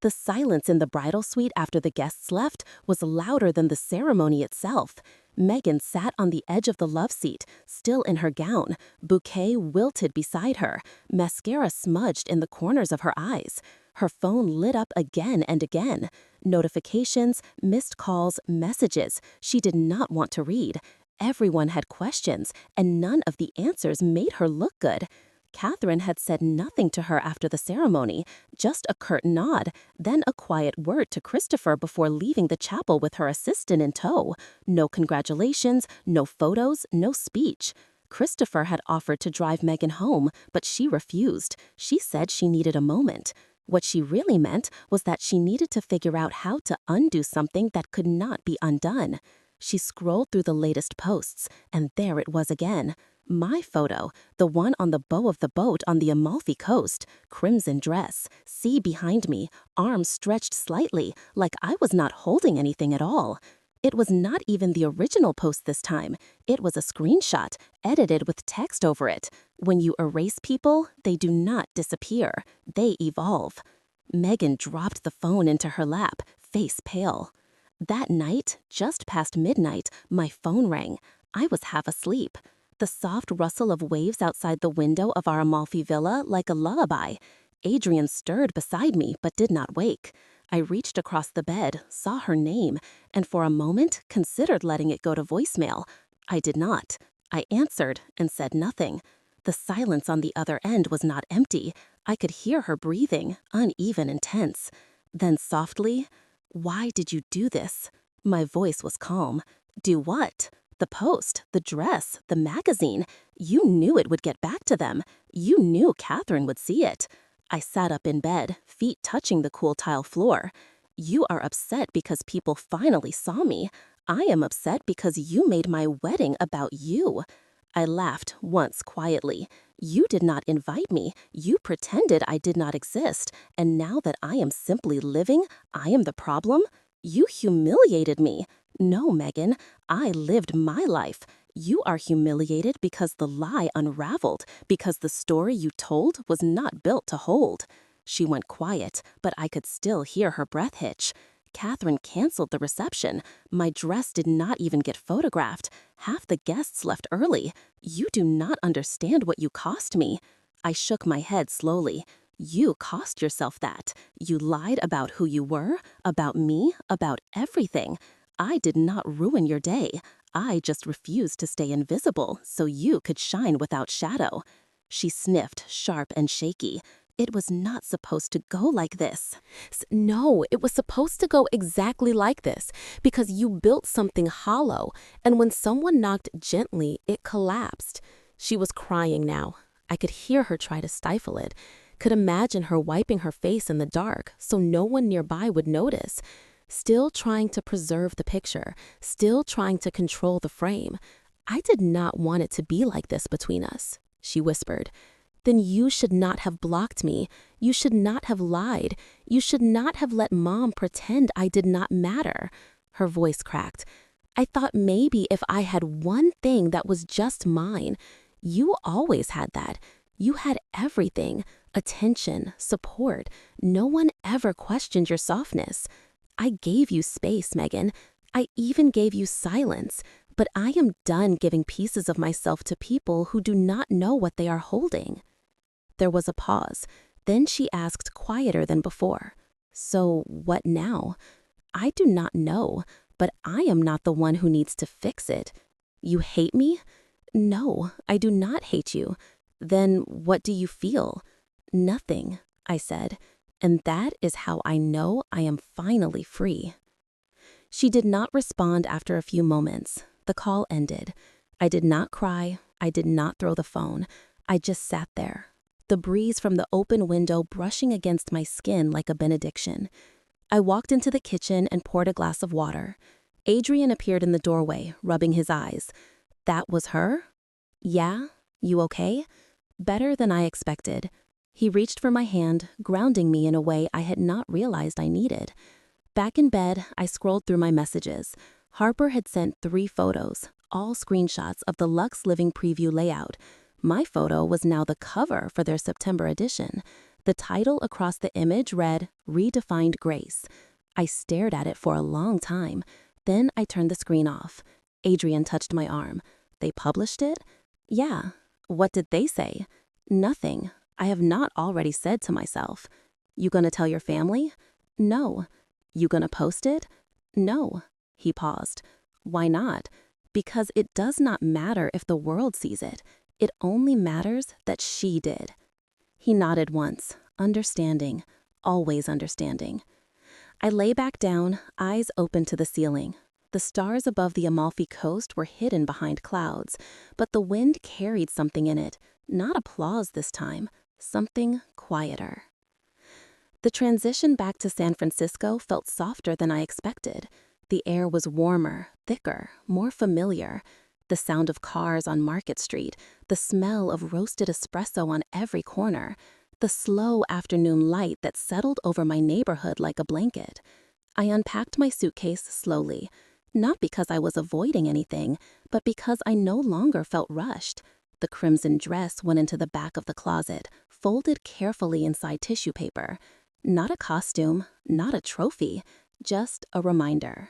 The silence in the bridal suite after the guests left was louder than the ceremony itself. Megan sat on the edge of the love seat, still in her gown, bouquet wilted beside her, mascara smudged in the corners of her eyes. Her phone lit up again and again. Notifications, missed calls, messages she did not want to read. Everyone had questions, and none of the answers made her look good. Catherine had said nothing to her after the ceremony, just a curt nod, then a quiet word to Christopher before leaving the chapel with her assistant in tow. No congratulations, no photos, no speech. Christopher had offered to drive Megan home, but she refused. She said she needed a moment. What she really meant was that she needed to figure out how to undo something that could not be undone. She scrolled through the latest posts, and there it was again. My photo, the one on the bow of the boat on the Amalfi Coast, crimson dress, sea behind me, arms stretched slightly, like I was not holding anything at all. It was not even the original post this time. It was a screenshot, edited with text over it. When you erase people, they do not disappear. They evolve. Megan dropped the phone into her lap, face pale. That night, just past midnight, my phone rang. I was half asleep. The soft rustle of waves outside the window of our Amalfi villa like a lullaby. Adrian stirred beside me but did not wake. I reached across the bed, saw her name, and for a moment considered letting it go to voicemail. I did not. I answered and said nothing. The silence on the other end was not empty. I could hear her breathing, uneven and tense. Then softly, "Why did you do this?" My voice was calm. Do what? The post, the dress, the magazine. You knew it would get back to them. You knew Catherine would see it. I sat up in bed, feet touching the cool tile floor. You are upset because people finally saw me. I am upset because you made my wedding about you. I laughed once quietly. You did not invite me. You pretended I did not exist. And now that I am simply living, I am the problem? You humiliated me. No, Megan, I lived my life. You are humiliated because the lie unraveled, because the story you told was not built to hold. She went quiet, but I could still hear her breath hitch. Catherine canceled the reception. My dress did not even get photographed. Half the guests left early. You do not understand what you cost me. I shook my head slowly. You cost yourself that. You lied about who you were, about me, about everything. I did not ruin your day. I just refused to stay invisible so you could shine without shadow. She sniffed, sharp and shaky. It was not supposed to go like this.
No, it was supposed to go exactly like this because you built something hollow, and when someone knocked gently, it collapsed. She was crying now. I could hear her try to stifle it, could imagine her wiping her face in the dark so no one nearby would notice. Still trying to preserve the picture, still trying to control the frame. I did not want it to be like this between us, she whispered. Then you should not have blocked me. You should not have lied. You should not have let Mom pretend I did not matter. Her voice cracked. I thought maybe if I had one thing that was just mine. You always had that. You had everything. Attention, support. No one ever questioned your softness. I gave you space, Megan. I even gave you silence. But I am done giving pieces of myself to people who do not know what they are holding. There was a pause. Then she asked quieter than before. So what now? I do not know, but I am not the one who needs to fix it. You hate me? No, I do not hate you. Then what do you feel? Nothing, I said. And that is how I know I am finally free. She did not respond after a few moments. The call ended. I did not cry. I did not throw the phone. I just sat there. The breeze from the open window brushing against my skin like a benediction. I walked into the kitchen and poured a glass of water. Adrian appeared in the doorway, rubbing his eyes. That was her? Yeah? You okay? Better than I expected. He reached for my hand, grounding me in a way I had not realized I needed. Back in bed, I scrolled through my messages. Harper had sent 3 photos,
all screenshots of the Luxe Living preview layout. My photo was now the cover for their September edition. The title across the image read, "Redefined Grace." I stared at it for a long time. Then I turned the screen off. Adrian touched my arm. They published it? Yeah. What did they say? Nothing. I have not already said to myself. You gonna tell your family? No. You gonna post it? No. He paused. Why not? Because it does not matter if the world sees it. It only matters that she did. He nodded once, understanding, always understanding. I lay back down, eyes open to the ceiling. The stars above the Amalfi Coast were hidden behind clouds, but the wind carried something in it, not applause this time, something quieter. The transition back to San Francisco felt softer than I expected. The air was warmer, thicker, more familiar. The sound of cars on Market Street, the smell of roasted espresso on every corner, the slow afternoon light that settled over my neighborhood like a blanket. I unpacked my suitcase slowly, not because I was avoiding anything, but because I no longer felt rushed. The crimson dress went into the back of the closet, folded carefully inside tissue paper. Not a costume, not a trophy, just a reminder.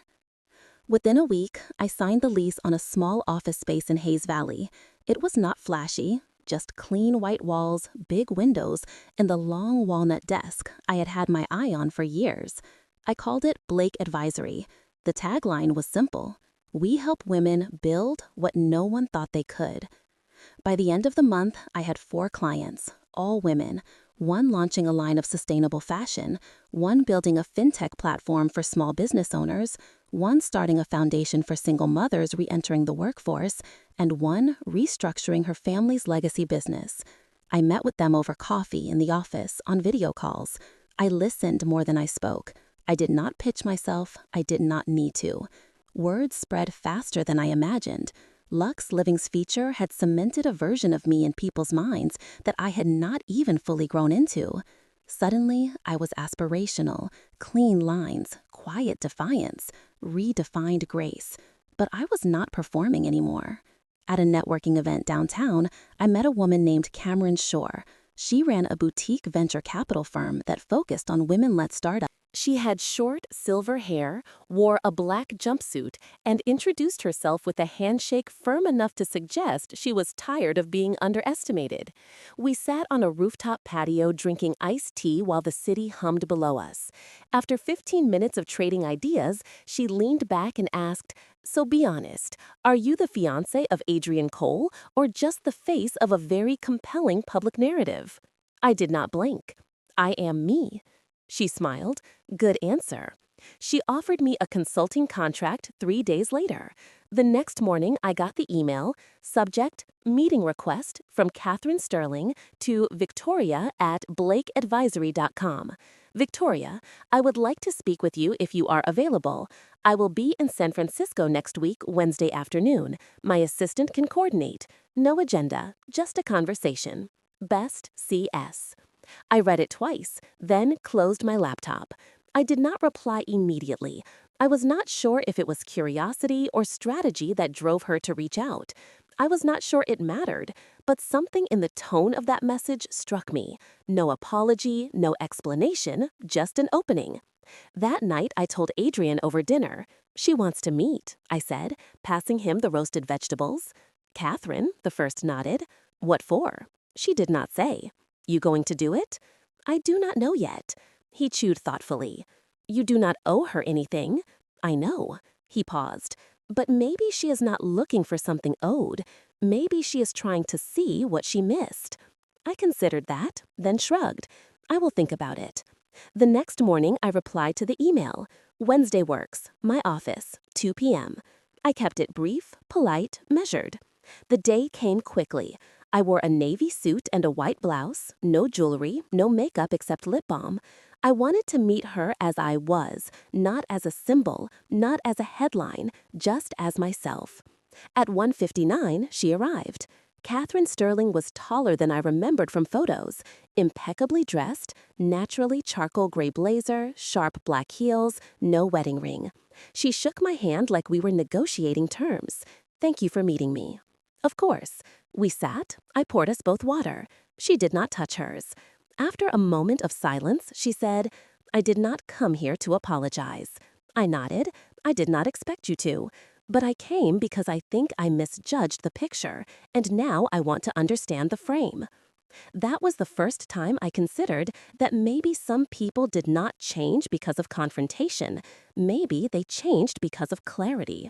Within a week, I signed the lease on a small office space in Hayes Valley. It was not flashy, just clean white walls, big windows, and the long walnut desk I had had my eye on for years. I called it Blake Advisory. The tagline was simple: we help women build what no one thought they could. By the end of the month, I had 4 clients, all women, one launching a line of sustainable fashion, one building a fintech platform for small business owners, one starting a foundation for single mothers re-entering the workforce, and one restructuring her family's legacy business. I met with them over coffee in the office, on video calls. I listened more than I spoke. I did not pitch myself. I did not need to. Words spread faster than I imagined. Luxe Living's feature had cemented a version of me in people's minds that I had not even fully grown into. Suddenly, I was aspirational, clean lines, quiet defiance, redefined grace. But I was not performing anymore. At a networking event downtown, I met a woman named Cameron Shore. She ran a boutique venture capital firm that focused on women-led startups. She had short, silver hair, wore a black jumpsuit, and introduced herself with a handshake firm enough to suggest she was tired of being underestimated. We sat on a rooftop patio drinking iced tea while the city hummed below us. After 15 minutes of trading ideas, she leaned back and asked, "So be honest, are you the fiancé of Adrian Cole or just the face of a very compelling public narrative?" I did not blink. "I am me." She smiled. Good answer. She offered me a consulting contract 3 days later. The next morning, I got the email, subject, meeting request from Catherine Sterling to victoria@blakeadvisory.com. Victoria, I would like to speak with you if you are available. I will be in San Francisco next week, Wednesday afternoon. My assistant can coordinate. No agenda, just a conversation. Best, CS. I read it twice, then closed my laptop. I did not reply immediately. I was not sure if it was curiosity or strategy that drove her to reach out. I was not sure it mattered, but something in the tone of that message struck me. No apology, no explanation, just an opening. That night, I told Adrian over dinner. "She wants to meet," I said, passing him the roasted vegetables. "Catherine," the first nodded. "What for?" She did not say. "You going to do it?" "I do not know yet." He chewed thoughtfully. "You do not owe her anything." "I know." He paused. "But maybe she is not looking for something owed. Maybe she is trying to see what she missed." I considered that, then shrugged. "I will think about it." The next morning, I replied to the email. "Wednesday works. My office, 2 p.m." I kept it brief, polite, measured. The day came quickly. I wore a navy suit and a white blouse, no jewelry, no makeup except lip balm. I wanted to meet her as I was, not as a symbol, not as a headline, just as myself. At 1:59, she arrived. Catherine Sterling was taller than I remembered from photos, impeccably dressed, naturally charcoal gray blazer, sharp black heels, no wedding ring. She shook my hand like we were negotiating terms.
Thank you for meeting me. Of course. We sat. I poured us both water. She did not touch hers. After a moment of silence, she said, I did not come here to apologize. I nodded. I did not expect you to. But I came because I think I misjudged the picture, and now I want to understand the frame. That was the first time I considered that maybe some people did not change because of confrontation. Maybe they changed because of clarity.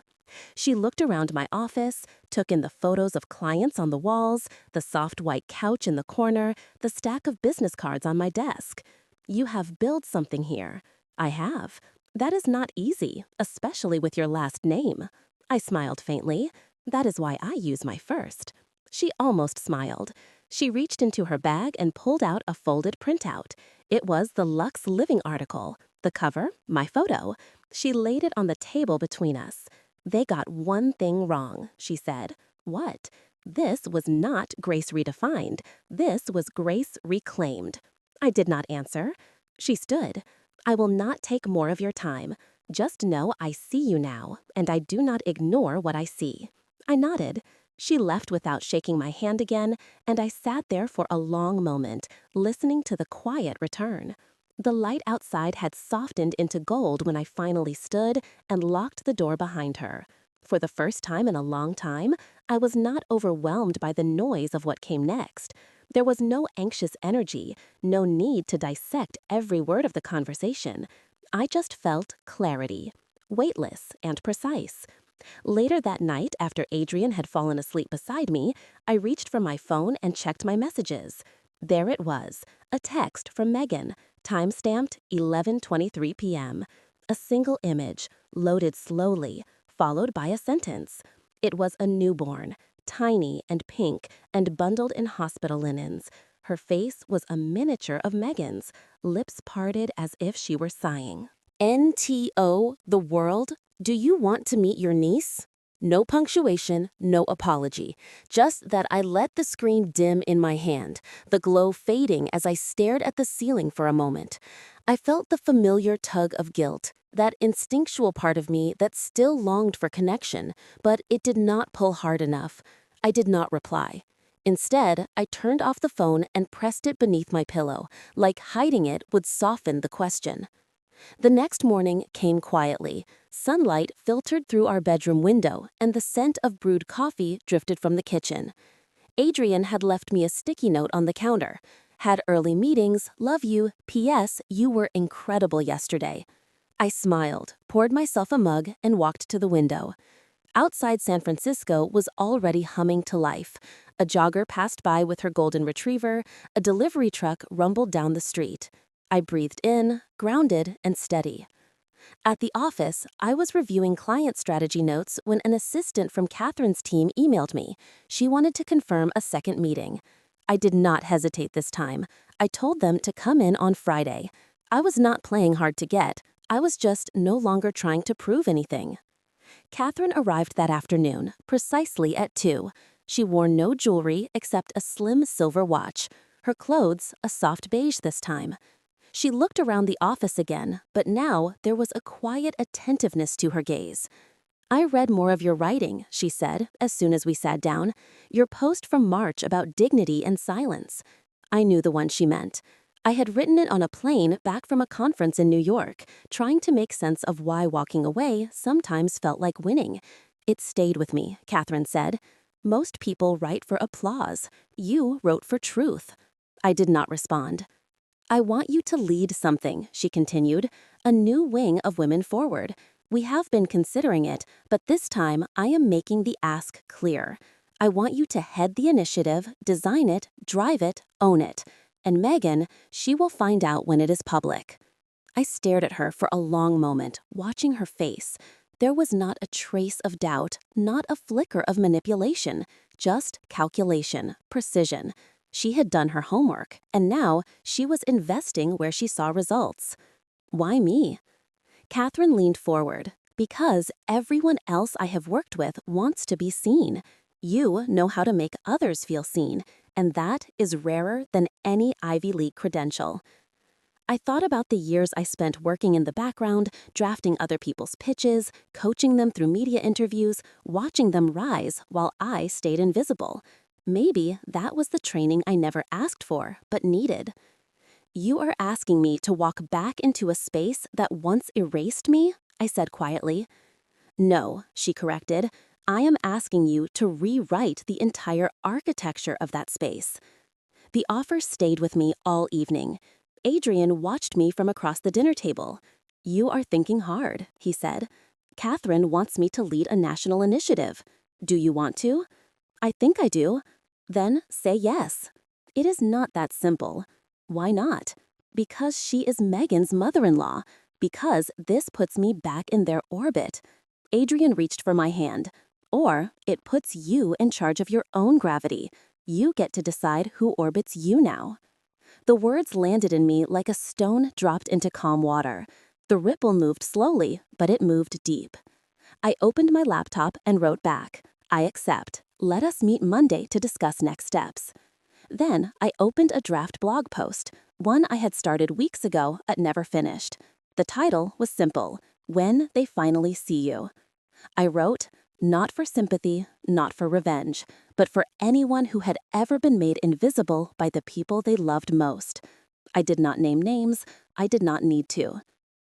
She looked around my office, took in the photos of clients on the walls, the soft white couch in the corner, the stack of business cards on my desk. You have built something here. I have. That is not easy, especially with your last name. I smiled faintly. That is why I use my first. She almost smiled. She reached into her bag and pulled out a folded printout. It was the Lux Living article. The cover, my photo. She laid it on the table between us. They got one thing wrong, she said. What? This was not Grace Redefined. This was Grace Reclaimed. I did not answer. She stood. I will not take more of your time. Just know I see you now, and I do not ignore what I see. I nodded. She left without shaking my hand again, and I sat there for a long moment, listening to the quiet return. The light outside had softened into gold when I finally stood and locked the door behind her. For the first time in a long time, I was not overwhelmed by the noise of what came next. There was no anxious energy, no need to dissect every word of the conversation. I just felt clarity, weightless and precise. Later that night, after Adrian had fallen asleep beside me, I reached for my phone and checked my messages. There it was, a text from Megan, time-stamped 11:23 p.m. A single image, loaded slowly, followed by a sentence. It was a newborn, tiny and pink and bundled in hospital linens. Her face was a miniature of Megan's, lips parted as if she were sighing. NTO, the world, do you want to meet your niece? No punctuation, no apology. Just that I let the screen dim in my hand, the glow fading as I stared at the ceiling for a moment. I felt the familiar tug of guilt, that instinctual part of me that still longed for connection, but it did not pull hard enough. I did not reply. Instead, I turned off the phone and pressed it beneath my pillow, like hiding it would soften the question. The next morning came quietly. Sunlight filtered through our bedroom window, and the scent of brewed coffee drifted from the kitchen. Adrian had left me a sticky note on the counter. Had early meetings, love you, P.S. You were incredible yesterday. I smiled, poured myself a mug, and walked to the window. Outside San Francisco was already humming to life. A jogger passed by with her golden retriever. A delivery truck rumbled down the street. I breathed in, grounded and steady. At the office, I was reviewing client strategy notes when an assistant from Catherine's team emailed me. She wanted to confirm a second meeting. I did not hesitate this time. I told them to come in on Friday. I was not playing hard to get. I was just no longer trying to prove anything. Catherine arrived that afternoon, precisely at 2. She wore no jewelry except a slim silver watch. Her clothes, a soft beige this time. She looked around the office again, but now there was a quiet attentiveness to her gaze. I read more of your writing, she said, as soon as we sat down. Your post from March about dignity and silence. I knew the one she meant. I had written it on a plane back from a conference in New York, trying to make sense of why walking away sometimes felt like winning. It stayed with me, Catherine said. Most people write for applause. You wrote for truth. I did not respond. I want you to lead something, she continued, a new wing of Women Forward. We have been considering it, but this time I am making the ask clear. I want you to head the initiative, design it, drive it, own it. And Megan, she will find out when it is public. I stared at her for a long moment, watching her face. There was not a trace of doubt, not a flicker of manipulation, just calculation, precision. She had done her homework, and now she was investing where she saw results. Why me? Catherine leaned forward. Because everyone else I have worked with wants to be seen. You know how to make others feel seen, and that is rarer than any Ivy League credential.
I thought about the years I spent working in the background, drafting other people's pitches, coaching them through media interviews, watching them rise while I stayed invisible. Maybe that was the training I never asked for, but needed. You are asking me to walk back into a space that once erased me? I said quietly. No, she corrected. I am asking you to rewrite the entire architecture of that space. The offer stayed with me all evening. Adrian watched me from across the dinner table. You are thinking hard, he said. Catherine wants me to lead a national initiative. Do you want to? I think I do. Then say yes. It is not that simple. Why not? Because she is Megan's mother-in-law. Because this puts me back in their orbit. Adrian reached for my hand. Or it puts you in charge of your own gravity. You get to decide who orbits you now. The words landed in me like a stone dropped into calm water. The ripple moved slowly, but it moved deep. I opened my laptop and wrote back, I accept. Let us meet Monday to discuss next steps. Then I opened a draft blog post, one I had started weeks ago but never finished. The title was simple, When They Finally See You. I wrote, not for sympathy, not for revenge, but for anyone who had ever been made invisible by the people they loved most. I did not name names. I did not need to.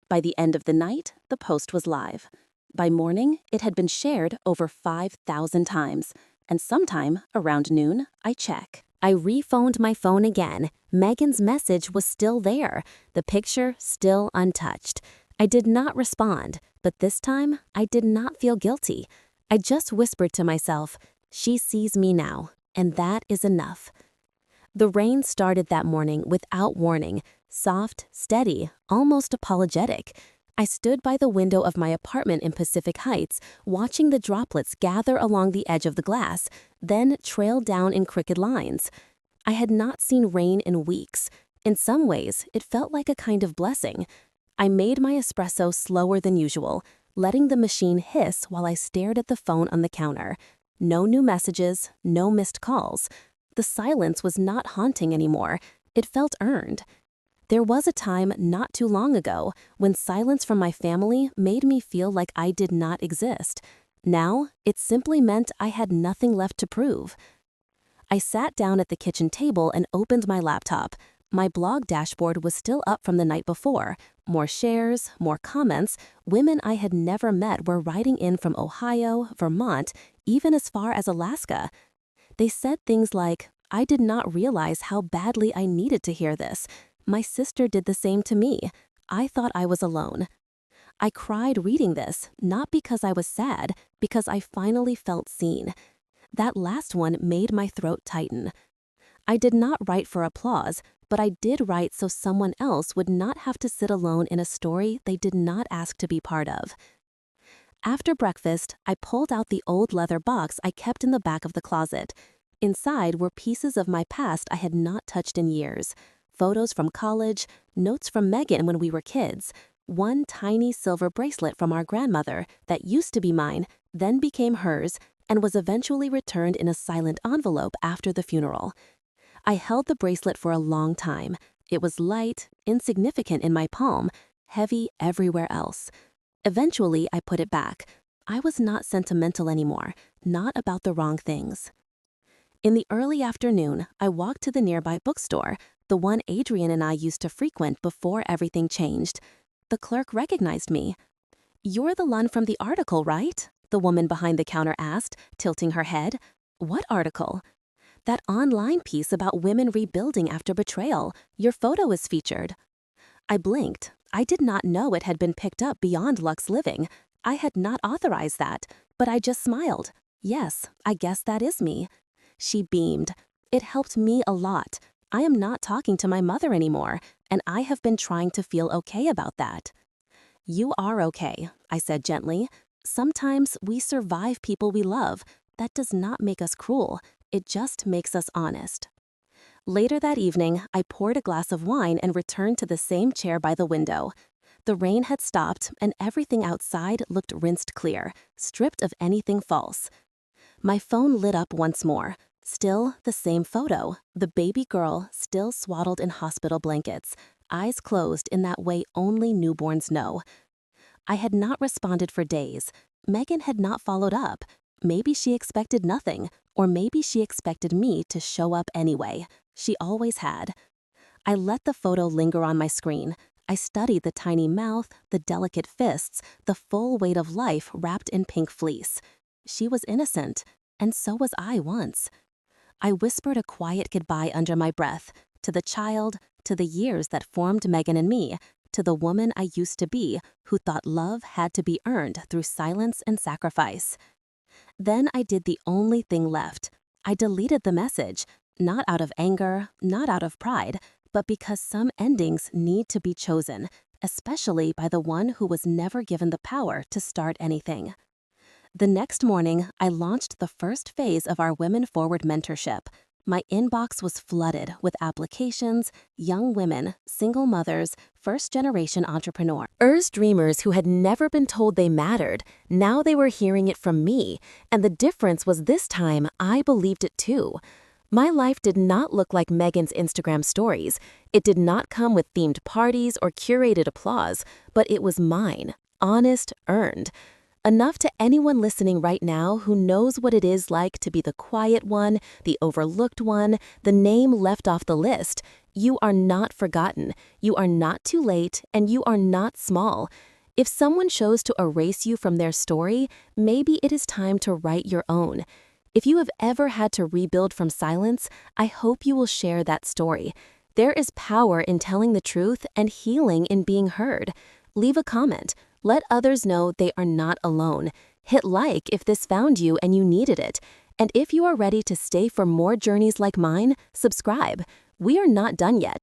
By the end of the night, the post was live. By morning, it had been shared over 5,000 times. And sometime, around noon, I check.
I rephoned my phone again. Megan's message was still there, the picture still untouched. I did not respond, but this time, I did not feel guilty. I just whispered to myself, she sees me now, and that is enough. The rain started that morning without warning, soft, steady, almost apologetic. I stood by the window of my apartment in Pacific Heights, watching the droplets gather along the edge of the glass, then trail down in crooked lines. I had not seen rain in weeks. In some ways, it felt like a kind of blessing. I made my espresso slower than usual, letting the machine hiss while I stared at the phone on the counter. No new messages, no missed calls. The silence was not haunting anymore. It felt earned. There was a time not too long ago when silence from my family made me feel like I did not exist. Now, it simply meant I had nothing left to prove. I sat down at the kitchen table and opened my laptop. My blog dashboard was still up from the night before. More shares, more comments. Women I had never met were writing in from Ohio, Vermont, even as far as Alaska. They said things like, I did not realize how badly I needed to hear this. My sister did the same to me. I thought I was alone. I cried reading this, not because I was sad, because I finally felt seen. That last one made my throat tighten. I did not write for applause, but I did write so someone else would not have to sit alone in a story they did not ask to be part of. After breakfast, I pulled out the old leather box I kept in the back of the closet. Inside were pieces of my past I had not touched in years. Photos from college, notes from Megan when we were kids, one tiny silver bracelet from our grandmother that used to be mine, then became hers, and was eventually returned in a silent envelope after the funeral. I held the bracelet for a long time. It was light, insignificant in my palm, heavy everywhere else. Eventually, I put it back. I was not sentimental anymore, not about the wrong things. In the early afternoon, I walked to the nearby bookstore, the one Adrian and I used to frequent before everything changed. The clerk recognized me. "You're the one from the article, right?" the woman behind the counter asked, tilting her head. "What article?" "That online piece about women rebuilding after betrayal. Your photo is featured." I blinked. I did not know it had been picked up beyond Lux Living. I had not authorized that, but I just smiled. Yes, I guess that is me. She beamed. It helped me a lot. I am not talking to my mother anymore, and I have been trying to feel okay about that. "You are okay," I said gently. "Sometimes we survive people we love. That does not make us cruel. It just makes us honest." Later that evening, I poured a glass of wine and returned to the same chair by the window. The rain had stopped, and everything outside looked rinsed clear, stripped of anything false. My phone lit up once more. Still the same photo, the baby girl still swaddled in hospital blankets.
eyes closed in that way only newborns know. I had not responded for days. Megan had not followed up. Maybe she expected nothing, or maybe she expected me to show up anyway. She always had. I let the photo linger on my screen. I studied the tiny mouth, the delicate fists, the full weight of life wrapped in pink fleece. She was innocent, and so was I once. I whispered a quiet goodbye under my breath, to the child, to the years that formed Megan and me, to the woman I used to be who thought love had to be earned through silence and sacrifice. Then I did the only thing left. I deleted the message, not out of anger, not out of pride, but because some endings need to be chosen, especially by the one who was never given the power to start anything. The next morning, I launched the first phase of our Women Forward mentorship. My inbox was flooded with applications, young women, single mothers, first-generation entrepreneurs, dreamers who had never been told they mattered. Now they were hearing it from me, and the difference was this time I believed it too. My life did not look like Megan's Instagram stories. It did not come with themed parties or curated applause, but it was mine, honest, earned. Enough to anyone listening right now who knows what it is like to be the quiet one, the overlooked one, the name left off the list. You are not forgotten, you are not too late, and you are not small. If someone chose to erase you from their story, maybe it is time to write your own. If you have ever had to rebuild from silence, I hope you will share that story. There is power in telling the truth and healing in being heard. Leave a comment. Let others know they are not alone. Hit like if this found you and you needed it. And if you are ready to stay for more journeys like mine, subscribe. We are not done yet.